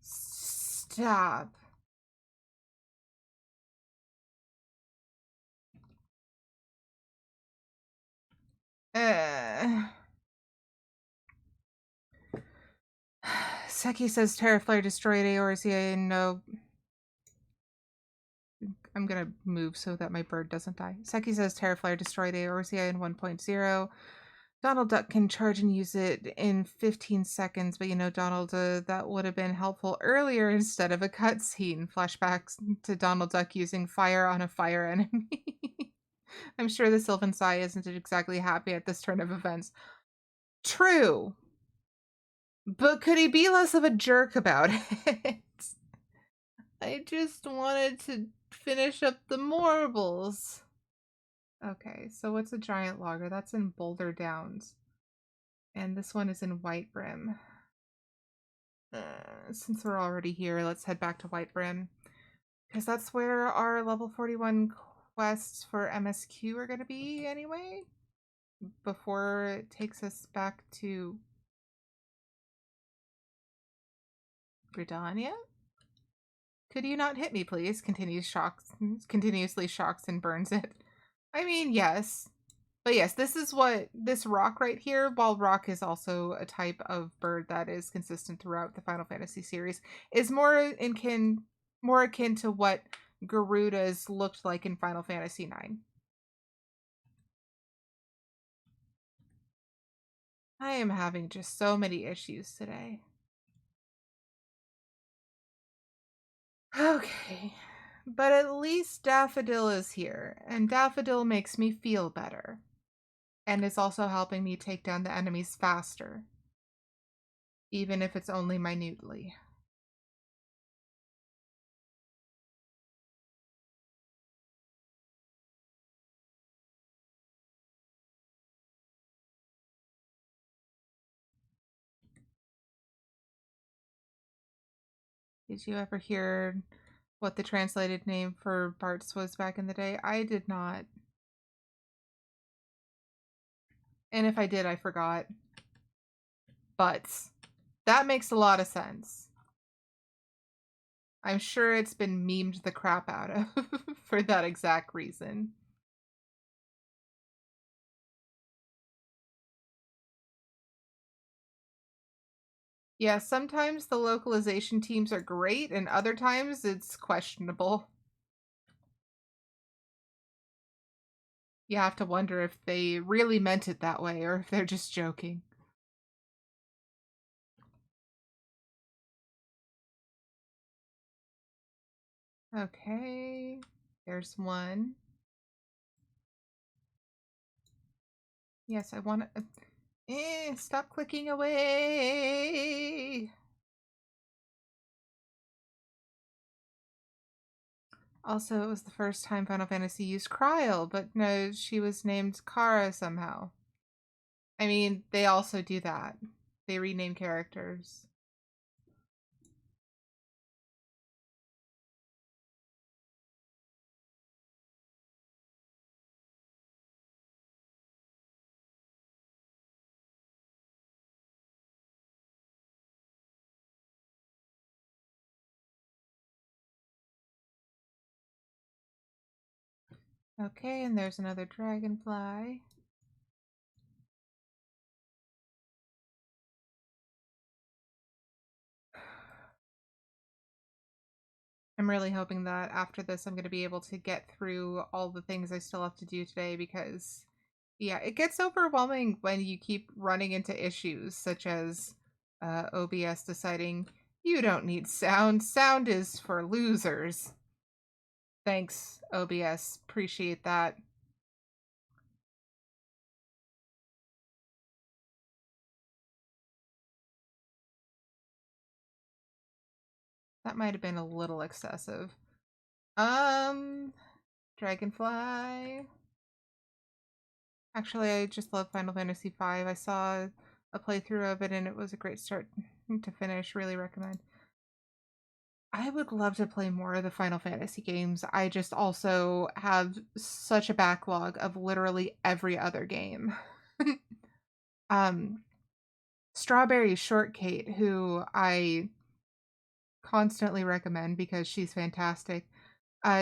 Stop. Seki says Terraflare destroyed Aorisia. No, I'm gonna move so that my bird doesn't die. Seki says Terraflare destroyed Aorisia in 1.0. Donald Duck can charge and use it in 15 seconds, but Donald, that would have been helpful earlier instead of a cutscene. Flashbacks to Donald Duck using fire on a fire enemy. I'm sure the Sylvan Sai isn't exactly happy at this turn of events. True. But could he be less of a jerk about it? I just wanted to finish up the marbles. Okay, so what's a giant logger? That's in Boulder Downs. And this one is in White Brim. Since we're already here, let's head back to White Brim. Because that's where our level 41 quests for MSQ are going to be anyway. Before it takes us back to Britannia? Could you not hit me, please? Continuously shocks and burns it. I mean, yes. But yes, this is what this rock right here, while rock is also a type of bird that is consistent throughout the Final Fantasy series, is more akin to what Garudas looked like in Final Fantasy IX. I am having just so many issues today. Okay. But at least Daffodil is here, and Daffodil makes me feel better. And is also helping me take down the enemies faster. Even if it's only minutely. Did you ever hear what the translated name for Bart's was back in the day? I did not. And if I did, I forgot. But that makes a lot of sense. I'm sure it's been memed the crap out of for that exact reason. Yeah, sometimes the localization teams are great, and other times it's questionable. You have to wonder if they really meant it that way or if they're just joking. Okay, there's one. Yes, I want to... stop clicking away! Also, it was the first time Final Fantasy used Kryl, but no, she was named Kara somehow. I mean, they also do that. They rename characters. Okay, and there's another dragonfly. I'm really hoping that after this I'm going to be able to get through all the things I still have to do today because, yeah, it gets overwhelming when you keep running into issues such as OBS deciding you don't need sound. Sound is for losers. Thanks, OBS. Appreciate that. That might have been a little excessive. Dragonfly. Actually, I just love Final Fantasy V. I saw a playthrough of it and it was a great start to finish. Really recommend. I would love to play more of the Final Fantasy games. I just also have such a backlog of literally every other game. um, Strawberry Shortcake, who I constantly recommend because she's fantastic.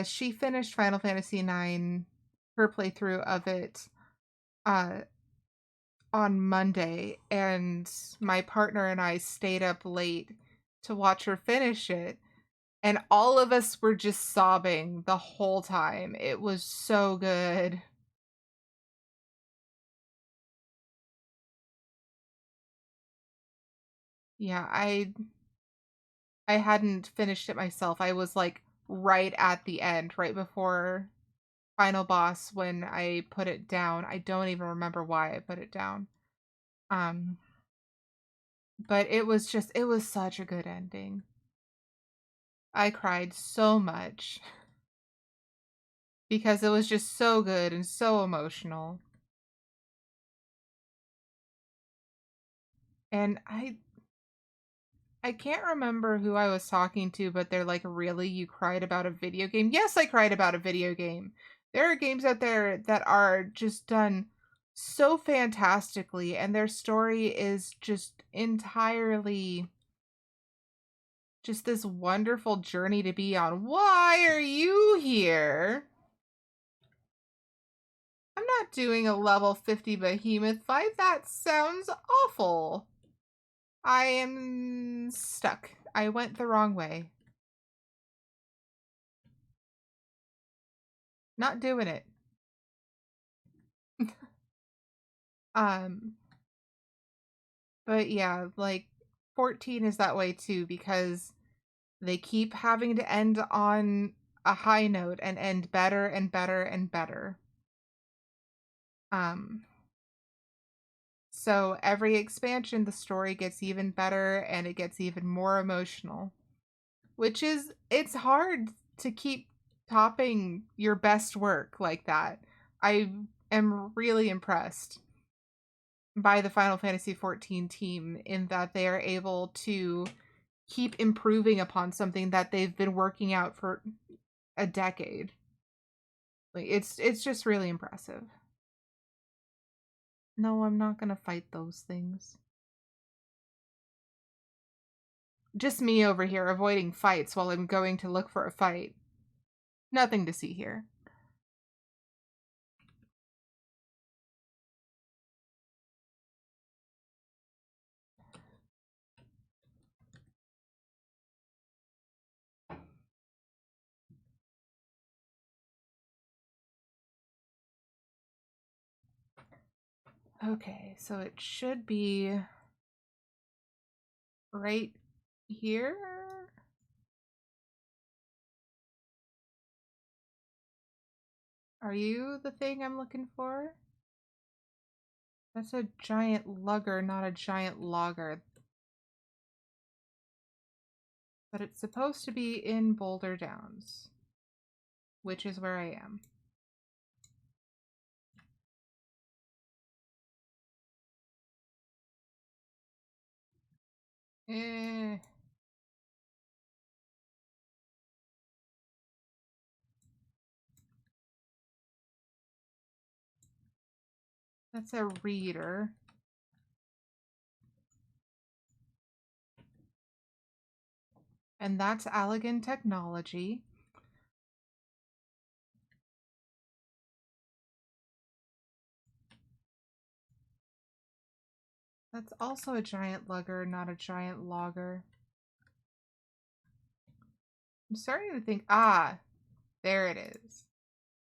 She finished Final Fantasy IX, her playthrough of it, on Monday, and my partner and I stayed up late to watch her finish it. And all of us were just sobbing the whole time. It was so good. Yeah, I hadn't finished it myself. I was like right at the end, right before final boss when I put it down. I don't even remember why I put it down. Um, but it was such a good ending. I cried so much because it was just so good and so emotional. And I can't remember who I was talking to, but they're like, "Really? You cried about a video game?" Yes, I cried about a video game. There are games out there that are just done so fantastically, and their story is just entirely just this wonderful journey to be on. Why are you here? I'm not doing a level 50 behemoth fight. That sounds awful. I am stuck. I went the wrong way. Not doing it. Um, but yeah, like 14 is that way too because they keep having to end on a high note and end better and better and better. Um, so every expansion, the story gets even better and it gets even more emotional, which is, it's hard to keep topping your best work like that. I am really impressed by the Final Fantasy 14 team in that they are able to keep improving upon something that they've been working out for a decade. Like it's just really impressive. No, I'm not gonna fight those things. Just me over here avoiding fights while I'm going to look for a fight. Nothing to see here. Okay, so it should be right here. Are you the thing I'm looking for? That's a giant lugger, not a giant logger. But it's supposed to be in Boulder Downs, which is where I am. Eh, that's a reader. And that's Allegan Technology. That's also a giant lugger, not a giant logger. I'm starting to think, there it is.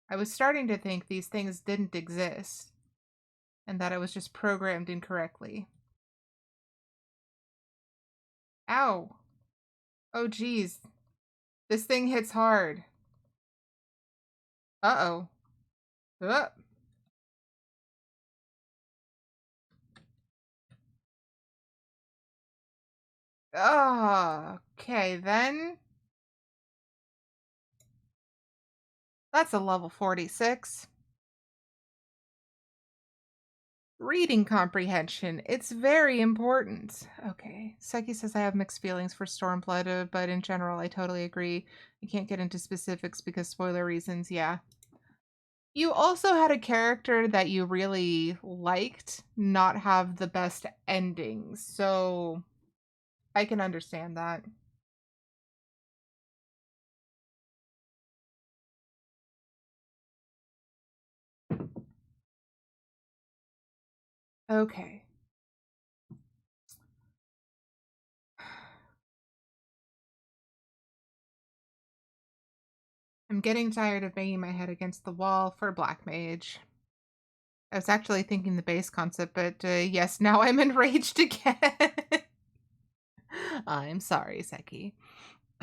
I was starting to think these things didn't exist and that I was just programmed incorrectly. Ow. Oh, geez. This thing hits hard. Uh-oh. Uh. Oh, okay, then. That's a level 46. Reading comprehension. It's very important. Okay. Seki says I have mixed feelings for Stormblood, but in general, I totally agree. I can't get into specifics because spoiler reasons, yeah. You also had a character that you really liked not have the best endings, so I can understand that. Okay. I'm getting tired of banging my head against the wall for Black Mage. I was actually thinking the base concept, but yes, now I'm enraged again. I'm sorry, Seki.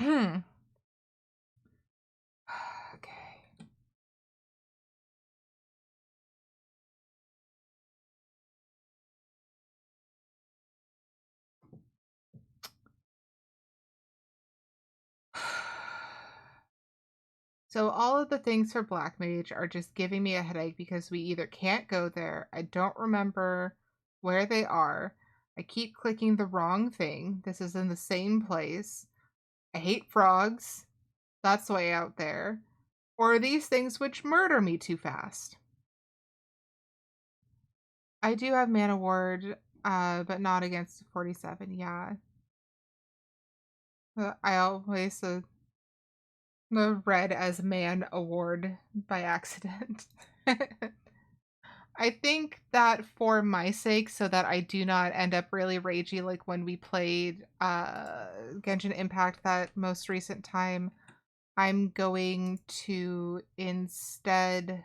Okay. So all of the things for Black Mage are just giving me a headache because we either can't go there, I don't remember where they are, I keep clicking the wrong thing, this is in the same place, I hate frogs, that's way out there, or these things which murder me too fast. I do have Mana Ward, but not against 47, yeah. I always read as Man Award by accident. I think that for my sake, so that I do not end up really ragey like when we played Genshin Impact that most recent time, I'm going to instead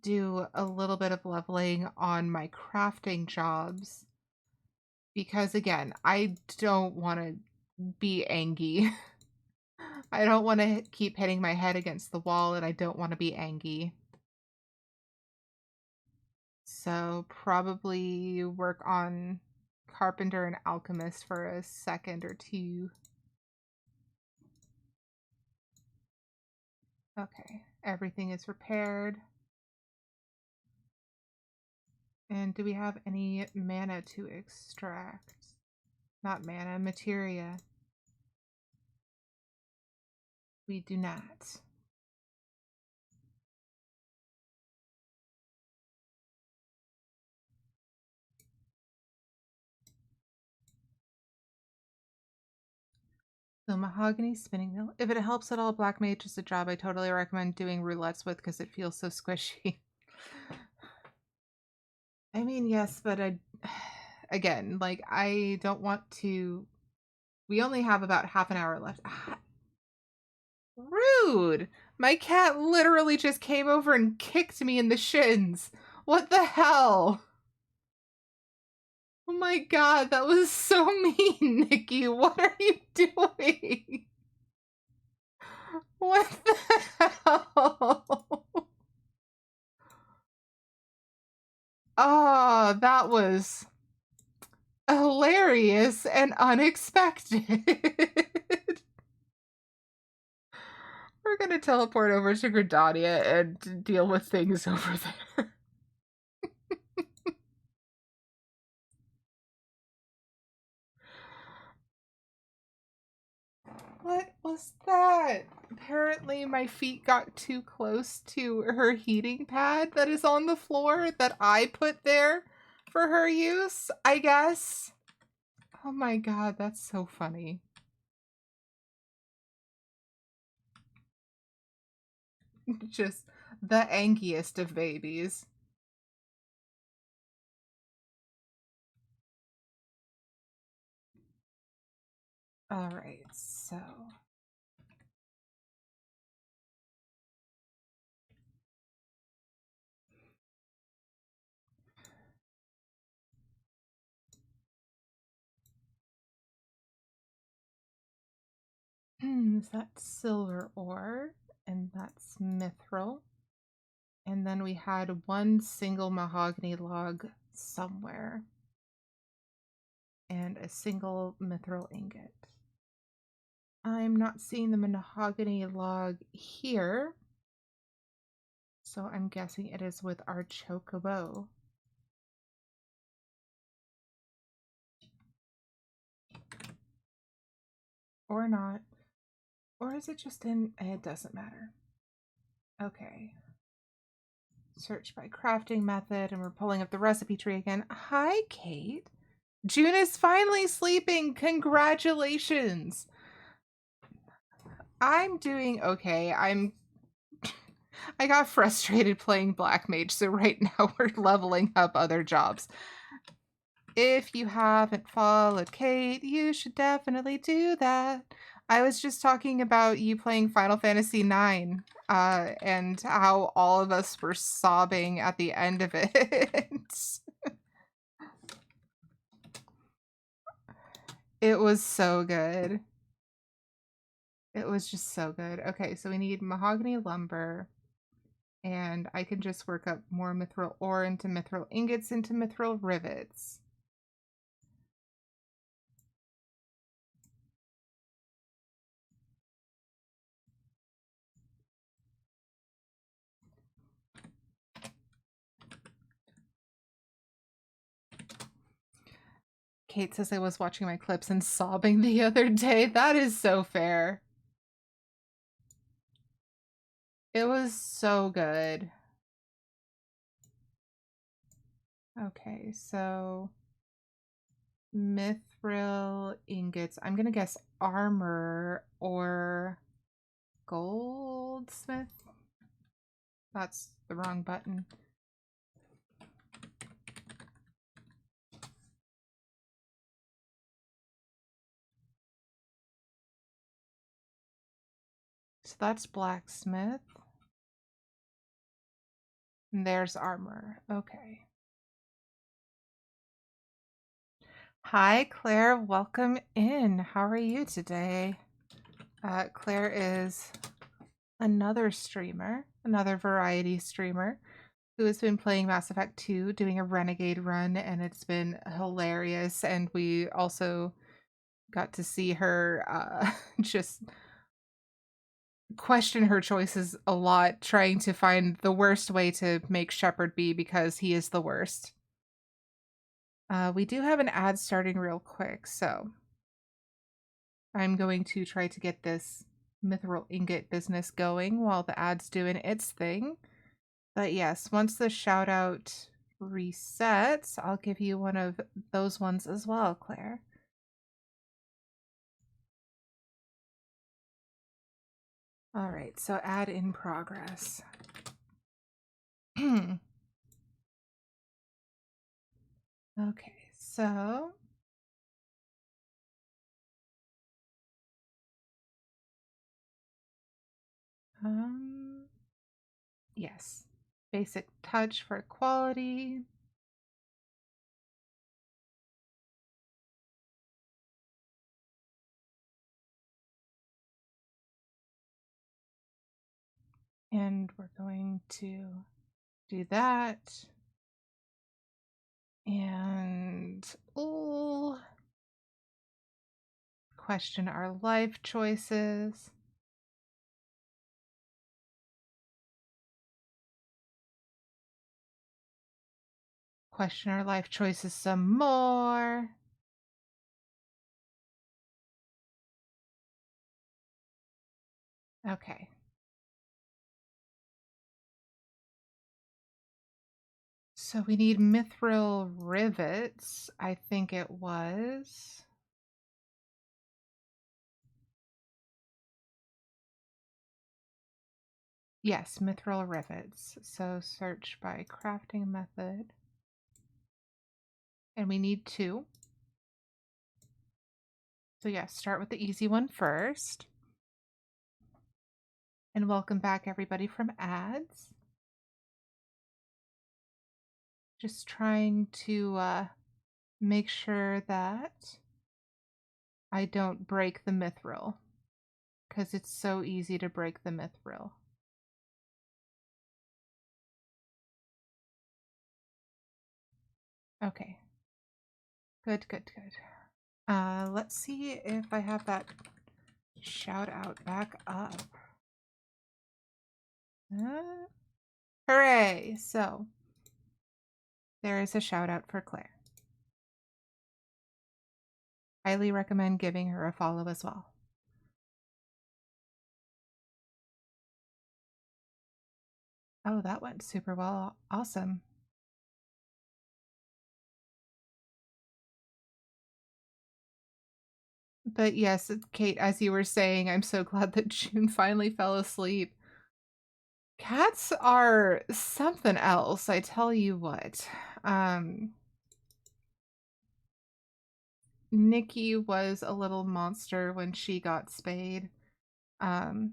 do a little bit of leveling on my crafting jobs. Because again, I don't want to be angry. I don't want to keep hitting my head against the wall, and I don't want to be angry. So probably work on Carpenter and Alchemist for a second or two. Okay, everything is repaired. And do we have any mana to extract? Not mana, materia. We do not. So mahogany spinning mill. If it helps at all, Black Mage is a job I totally recommend doing roulettes with because it feels so squishy. I mean, yes, but again, like, I don't want to. We only have about half an hour left. Rude! My cat literally just came over and kicked me in the shins. What the hell? Oh my god, that was so mean, Nikki. What are you doing? What the hell? Oh, that was hilarious and unexpected. We're gonna teleport over to Gridania and deal with things over there. What was that? Apparently my feet got too close to her heating pad that is on the floor that I put there for her use, I guess. Oh my god, that's so funny. Just the angiest of babies. Alright, so that's silver ore, and that's mithril. And then we had one single mahogany log somewhere, and a single mithril ingot. I'm not seeing the mahogany log here, so I'm guessing it is with our chocobo. Or not. Or is it just in... It doesn't matter. Okay. Search by crafting method, and we're pulling up the recipe tree again. Hi, Kate. June is finally sleeping. Congratulations. I'm doing okay. I got frustrated playing Black Mage, so right now we're leveling up other jobs. If you haven't followed Kate, you should definitely do that. I was just talking about you playing Final Fantasy IX, and how all of us were sobbing at the end of it. It was so good. It was just so good. Okay, so we need mahogany lumber, and I can just work up more mithril ore into mithril ingots into mithril rivets. Kate says I was watching my clips and sobbing the other day. That is so fair. It was so good. Okay, so mithril ingots. I'm gonna guess armor or goldsmith. That's the wrong button. So that's blacksmith. And there's armor. Okay. Hi, Claire. Welcome in. How are you today? Claire is another streamer, another variety streamer who has been playing Mass Effect 2, doing a renegade run, and it's been hilarious. And we also got to see her just question her choices a lot, trying to find the worst way to make Shepard be because he is the worst. We do have an ad starting real quick, so I'm going to try to get this mithril ingot business going while the ad's doing its thing. But yes, once the shout out resets, I'll give you one of those ones as well, Claire. All right, so ad in progress. Okay, so yes, basic touch for quality. And we're going to do that. And question our life choices. Question our life choices some more. Okay. So we need mithril rivets, I think it was. Yes, mithril rivets. So search by crafting method. And we need 2. So yeah, start with the easy one first. And welcome back everybody from ads. Just trying to make sure that I don't break the mithril, because it's so easy to break the mithril. Okay. Good, good, good. Let's see if I have that shout out back up. Hooray! So, there is a shout out for Claire. Highly recommend giving her a follow as well. Oh, that went super well. Awesome. But yes, Kate, as you were saying, I'm so glad that June finally fell asleep. Cats are something else, I tell you what. Um, Nikki was a little monster when she got spayed. Um,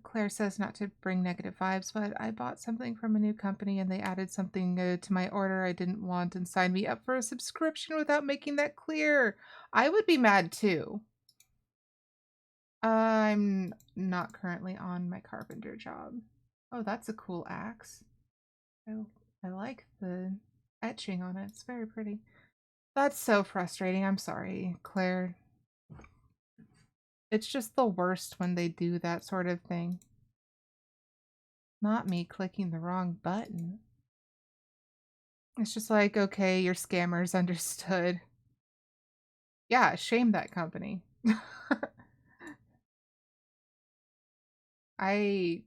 Claire says not to bring negative vibes, but I bought something from a new company and they added something to my order I didn't want and signed me up for a subscription without making that clear. I would be mad too. I'm not currently on my carpenter job. Oh, that's a cool axe. Oh, I like the etching on it. It's very pretty. That's so frustrating. I'm sorry, Claire. It's just the worst when they do that sort of thing. Not me clicking the wrong button. It's just like, okay, your scammers understood. Yeah, shame that company. I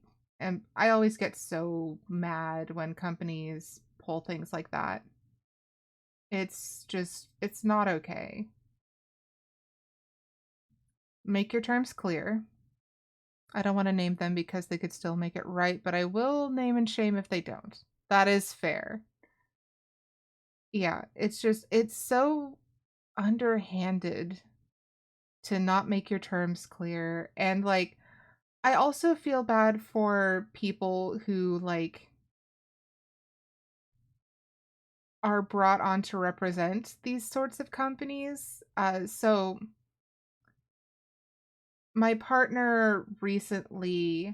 I always get so mad when companies pull things like that. It's not okay. Make your terms clear. I don't want to name them because they could still make it right, but I will name and shame if they don't. That is fair. Yeah, it's so underhanded to not make your terms clear. And like, I also feel bad for people who like are brought on to represent these sorts of companies. So my partner recently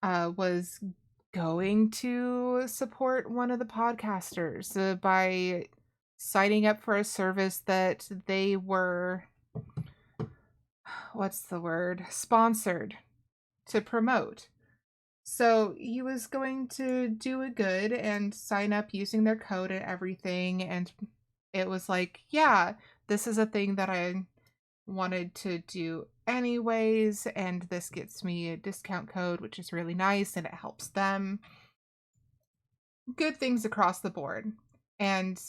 was going to support one of the podcasters by signing up for a service that they were, what's the word, sponsored to promote. So he was going to do a good and sign up using their code and everything. And it was like, yeah, this is a thing that I wanted to do anyways. And this gets me a discount code, which is really nice and it helps them. Good things across the board. And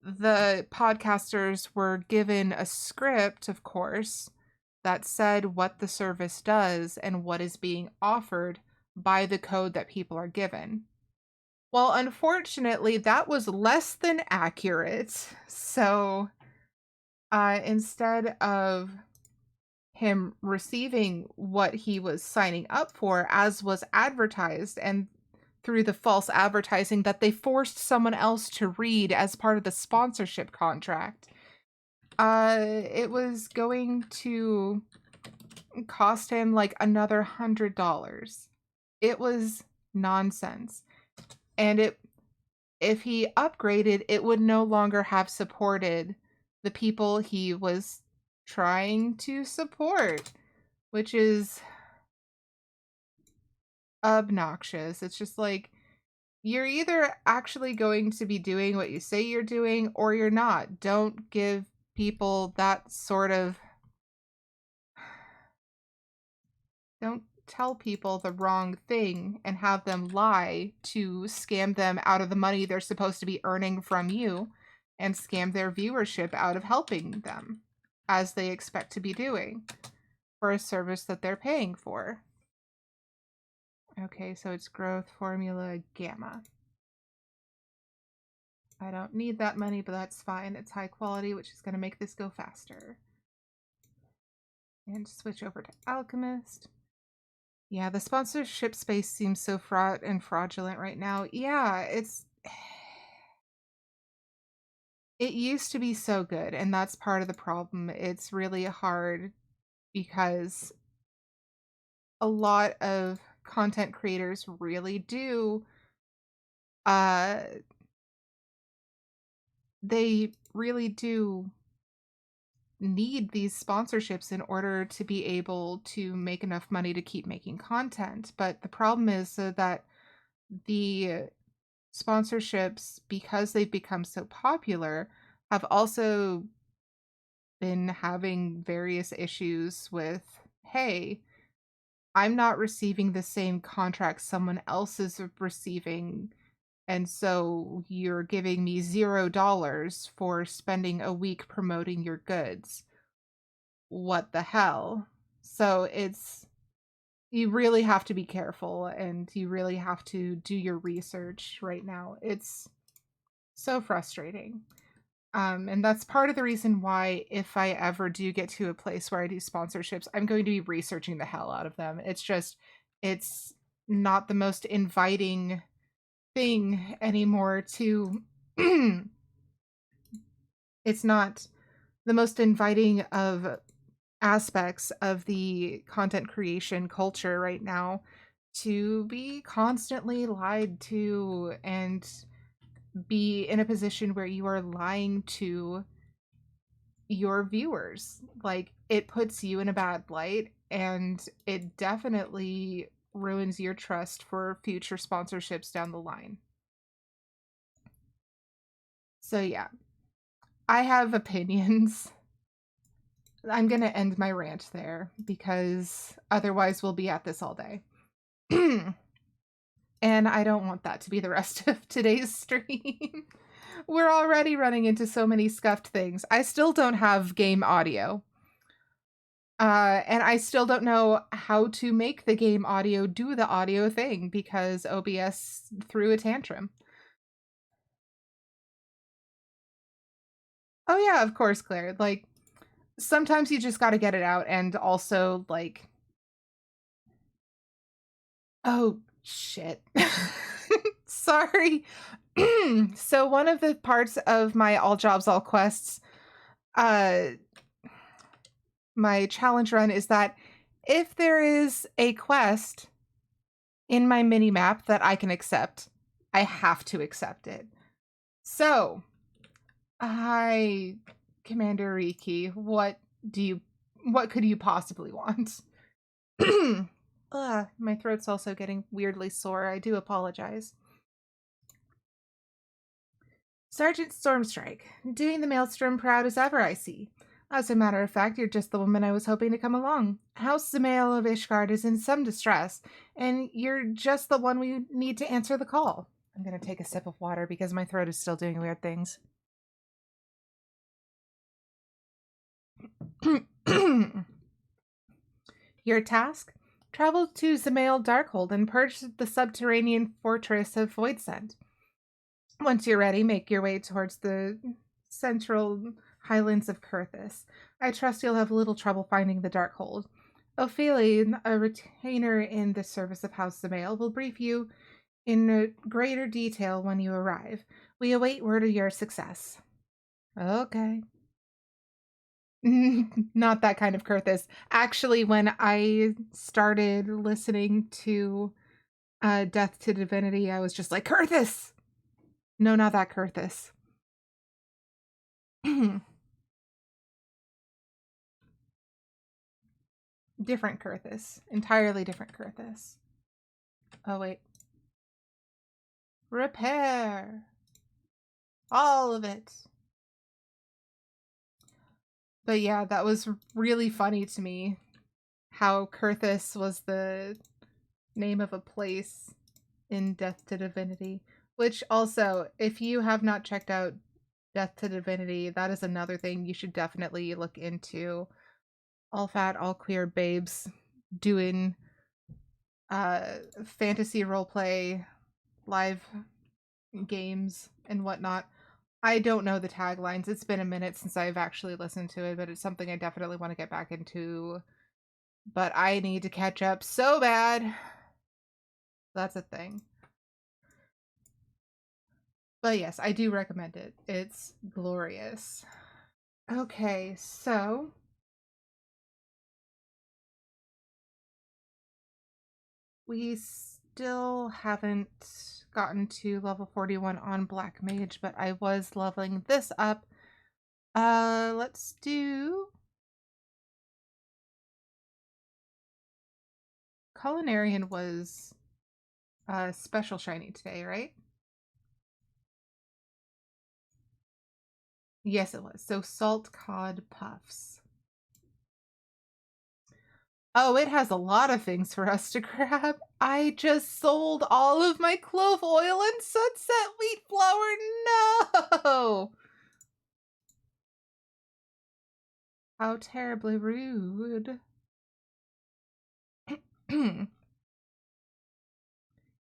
the podcasters were given a script, of course, that said what the service does and what is being offered by the code that people are given. Well, unfortunately, that was less than accurate. So instead of him receiving what he was signing up for, as was advertised, and through the false advertising that they forced someone else to read as part of the sponsorship contract, it was going to cost him like another $100. It was nonsense. And if he upgraded, it would no longer have supported the people he was trying to support, which is obnoxious. It's just like, you're either actually going to be doing what you say you're doing or you're not. Don't give people that sort of, don't tell people the wrong thing and have them lie to scam them out of the money they're supposed to be earning from you and scam their viewership out of helping them as they expect to be doing for a service that they're paying for. Okay, so it's growth formula gamma. I don't need that money, but that's fine. It's high quality, which is going to make this go faster. And switch over to Alchemist. Yeah, the sponsorship space seems so fraught and fraudulent right now. Yeah, it used to be so good, and that's part of the problem. It's really hard because a lot of content creators really do uh they really do need these sponsorships in order to be able to make enough money to keep making content. But the problem is that the sponsorships, because they've become so popular, have also been having various issues with, hey, I'm not receiving the same contract someone else is receiving. And so you're giving me $0 for spending a week promoting your goods. what the hell? So you really have to be careful and you really have to do your research right now. It's so frustrating. And that's part of the reason why, if I ever do get to a place where I do sponsorships, I'm going to be researching the hell out of them. It's not the most inviting thing anymore to, it's not the most inviting of aspects of the content creation culture right now to be constantly lied to and be in a position where you are lying to your viewers. Like, it puts you in a bad light and it definitely ruins your trust for future sponsorships down the line. So yeah, I have opinions. I'm going to end my rant there because otherwise we'll be at this all day. And I don't want that to be the rest of today's stream. We're already running into so many scuffed things. I still don't have game audio. And I still don't know how to make the game audio do the audio thing because OBS threw a tantrum. Oh yeah, of course, Claire. Like, sometimes you just got to get it out, and also, like, oh shit. Sorry. So one of the parts of my all jobs all quests, uh my challenge run, is that if there is a quest in my mini map that I can accept, I have to accept it. So, hi, Commander Riki. What could you possibly want? My throat's also getting weirdly sore. I do apologize. Sergeant Stormstrike, doing the Maelstrom proud as ever, I see. As a matter of fact, you're just the woman I was hoping to come along. House Zamael of Ishgard is in some distress, and you're just the one we need to answer the call. I'm going to take a sip of water because my throat is still doing weird things. Your task? Travel to Zamael Darkhold and purge the subterranean fortress of Voidsent. Once you're ready, make your way towards the central highlands of Kurthis. I trust you'll have little trouble finding the Darkhold. Ophelia, a retainer in the service of House Zamael, will brief you in greater detail when you arrive. We await word of your success. Okay. Not that kind of Kurthis. Actually, when I started listening to Death to Divinity, I was just like, Kurthis! No, not that Kurthis. Different Kurthis. Entirely different Kurthis. Oh, wait. Repair! All of it. But yeah, that was really funny to me. How Kurthis was the name of a place in Death to Divinity. Which also, if you have not checked out Death to Divinity, that is another thing you should definitely look into. All fat, all queer babes doing fantasy roleplay, live games, and whatnot. I don't know the taglines. It's been a minute since I've actually listened to it, but it's something I definitely want to get back into. But I need to catch up so bad. That's a thing. But yes, I do recommend it. It's glorious. Okay, so we still haven't gotten to level 41 on Black Mage, but I was leveling this up. Let's do Culinarian was special shiny today, right? Yes, it was. So salt cod puffs. Oh, it has a lot of things for us to grab. I just sold all of my clove oil and sunset wheat flour. No! How terribly rude.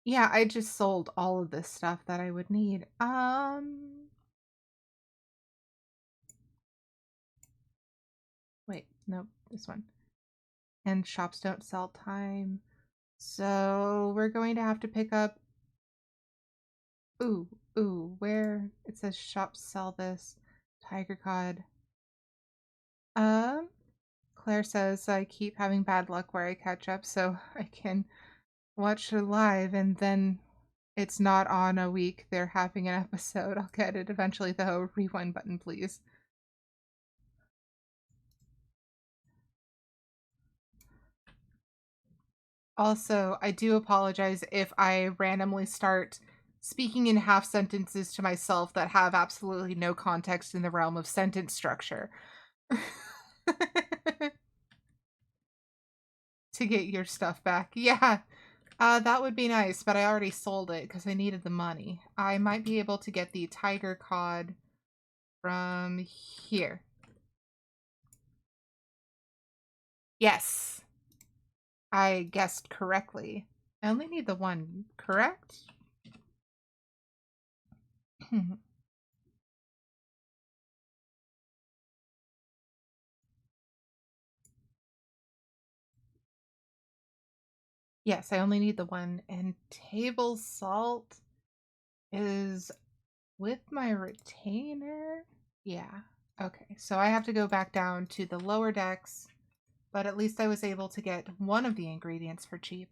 Yeah, I just sold all of this stuff that I would need. Wait, nope, this one. And shops don't sell time. So we're going to have to pick up. Where it says shops sell this. Tiger cod. Um, Claire says I keep having bad luck where I catch up, so I can watch it live and then it's not on a week they're having an episode. I'll get it eventually though. Rewind button, please. Also, I do apologize if I randomly start speaking in half sentences to myself that have absolutely no context in the realm of sentence structure. To get your stuff back. Yeah, that would be nice, but I already sold it because I needed the money. I might be able to get the tiger cod from here. Yes, I guessed correctly. I only need the one, correct? Yes, I only need the one. And table salt is with my retainer. Yeah. Okay, so I have to go back down to the lower decks, but at least I was able to get one of the ingredients for cheap.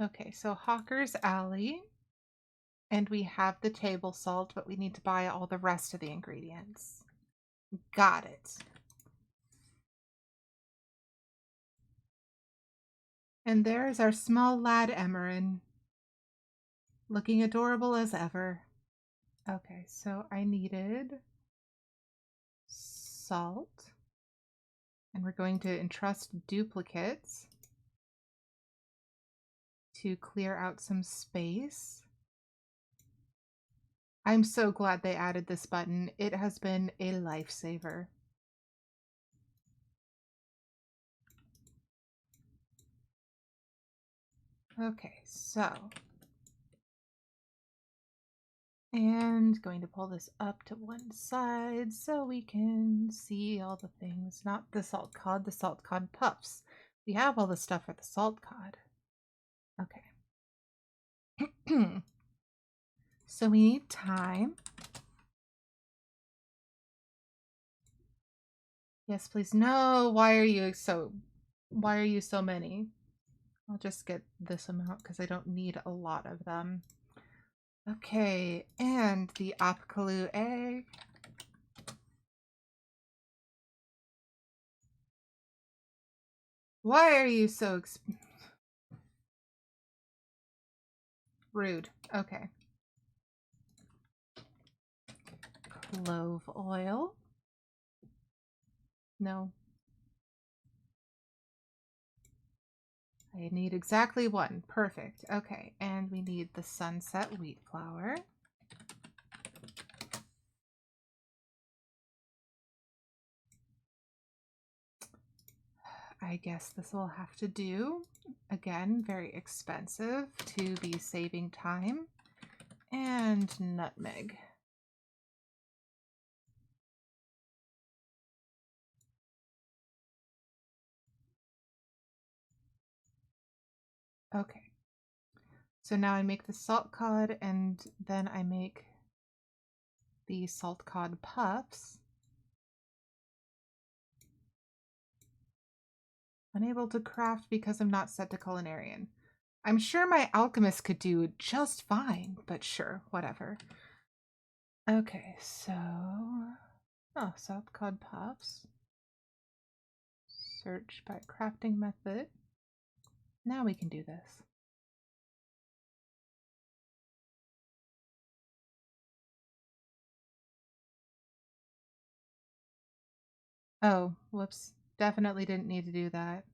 Okay, so Hawker's Alley. And we have the table salt, but we need to buy all the rest of the ingredients. Got it. And there's our small lad Emerin, looking adorable as ever. Okay, so I needed salt. And we're going to entrust duplicates to clear out some space. I'm so glad they added this button. It has been a lifesaver. Okay, so. And going to pull this up to one side so we can see all the things. Not the salt cod puffs. We have all the stuff for the salt cod. Okay. So we need time. Yes, please. No, why are you so many? I'll just get this amount because I don't need a lot of them. Okay, and the apkalu egg. Why are you so rude? Okay. Clove oil. No. I need exactly one. Perfect. Okay, and we need the sunset wheat flour. I guess this will have to do. Again, very expensive to be saving time. And nutmeg. Okay. So now I make the salt cod and then I make the salt cod puffs. Unable to craft because I'm not set to culinarian. I'm sure my alchemist could do just fine, but sure, whatever. Okay, so... Oh, salt cod puffs. Search by crafting method. Now we can do this. Oh, whoops. Definitely didn't need to do that.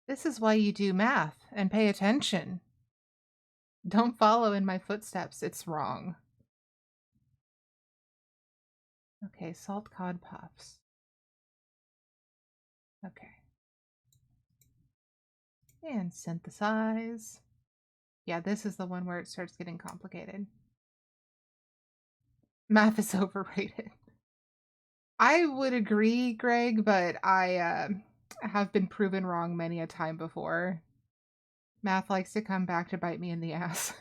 This is why you do math and pay attention. Don't follow in my footsteps. It's wrong. Okay, salt cod puffs. Okay. And synthesize. Yeah, this is the one where it starts getting complicated. Math is overrated. I would agree, Greg, but I have been proven wrong many a time before. Math likes to come back to bite me in the ass.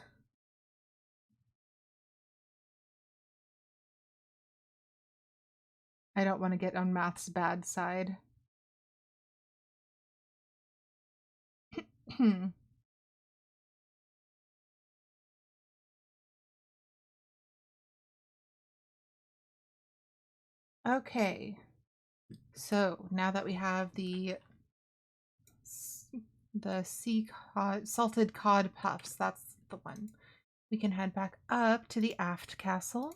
I don't want to get on math's bad side. Okay. So now that we have the sea cod, salted cod puffs, that's the one. We can head back up to the aft castle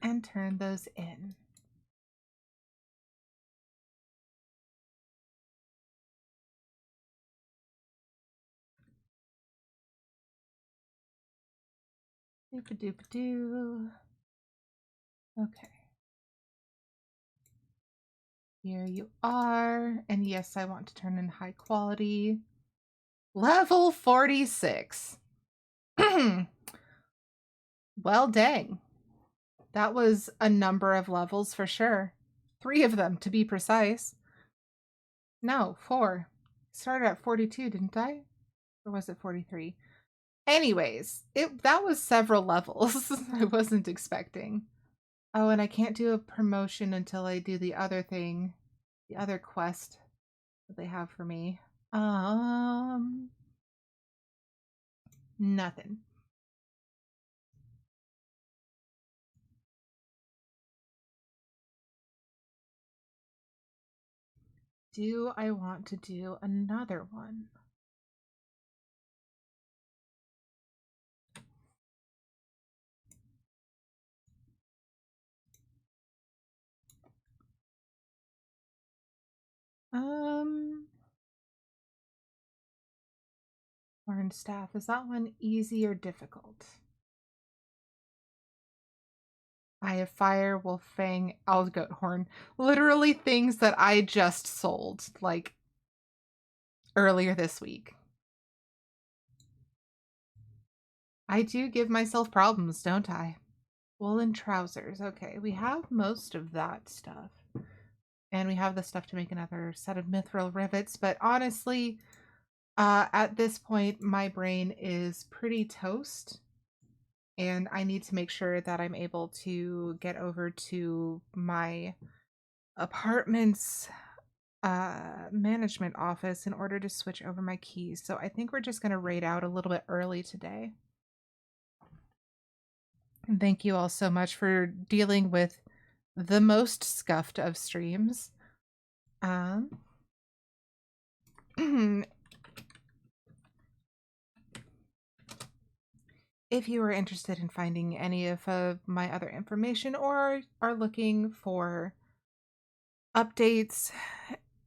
and turn those in. Doop-a-doop-a-doo. Okay. Here you are. And yes, I want to turn in high quality. Level 46. Well, dang. That was a number of levels for sure. 3 of them, to be precise. No, 4. Started at 42, didn't I? Or was it 43? Anyways, that was several levels I wasn't expecting. Oh, and I can't do a promotion until I do the other thing, the other quest that they have for me. Nothing. Do I want to do another one? Horn staff, is that one easy or difficult? I have fire, wolf fang, owl goat horn. Literally things that I just sold, like, earlier this week. I do give myself problems, don't I? Woolen trousers. Okay, we have most of that stuff. And we have the stuff to make another set of mithril rivets, but honestly, at this point, my brain is pretty toast, and I need to make sure that I'm able to get over to my apartment's management office in order to switch over my keys. So I think we're just going to raid out a little bit early today. And thank you all so much for dealing with the most scuffed of streams. If you are interested in finding any of my other information or are looking for updates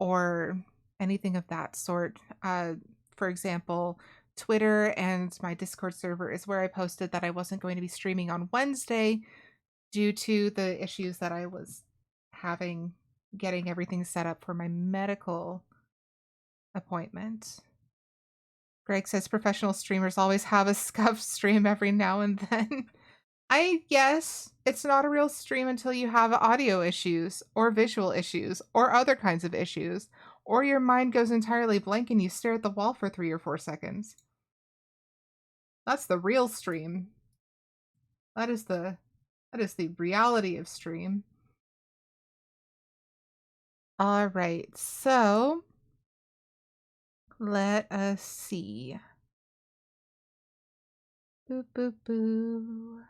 or anything of that sort, for example, Twitter and my Discord server is where I posted that I wasn't going to be streaming on Wednesday due to the issues that I was having getting everything set up for my medical appointment. Greg says professional streamers always have a scuff stream every now and then. Yes, it's not a real stream until you have audio issues or visual issues or other kinds of issues, or your mind goes entirely blank and you stare at the wall for 3 or 4 seconds. That's the real stream. That is the reality of stream. All right, so let us see. Boo, boo, boo.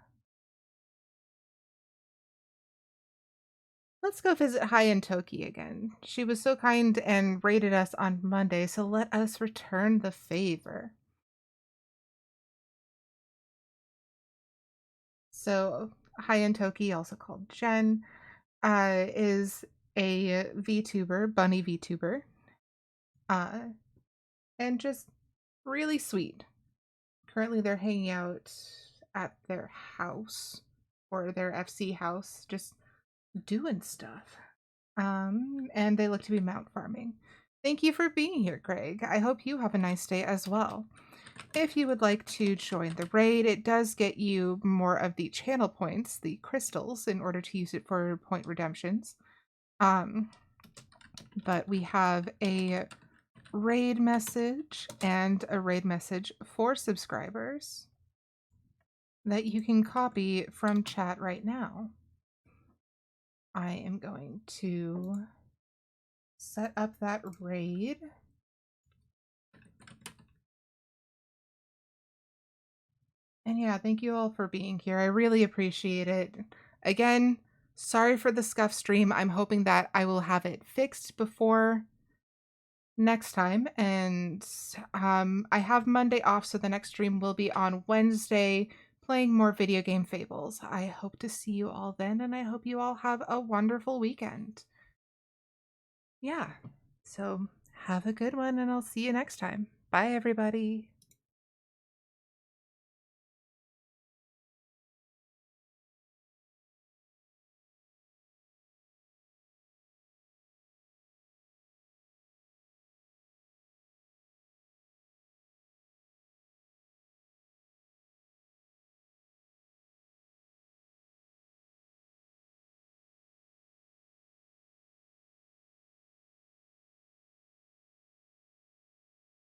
Let's go visit High Toki again. She was so kind and rated us on Monday, so let us return the favor. So High-End Toki, also called Jen, is a VTuber, bunny VTuber, uh, and just really sweet. Currently, they're hanging out at their house or their FC house, just doing stuff. And they look to be mount farming. Thank you for being here, Greg. I hope you have a nice day as well. If you would like to join the raid, it does get you more of the channel points, the crystals, in order to use it for point redemptions. But we have a raid message and a raid message for subscribers that you can copy from chat right now. I am going to set up that raid. And yeah, thank you all for being here. I really appreciate it. Again, sorry for the scuff stream. I'm hoping that I will have it fixed before next time. And I have Monday off, so the next stream will be on Wednesday, playing more video game fables. I hope to see you all then, and I hope you all have a wonderful weekend. Yeah, so have a good one, and I'll see you next time. Bye, everybody.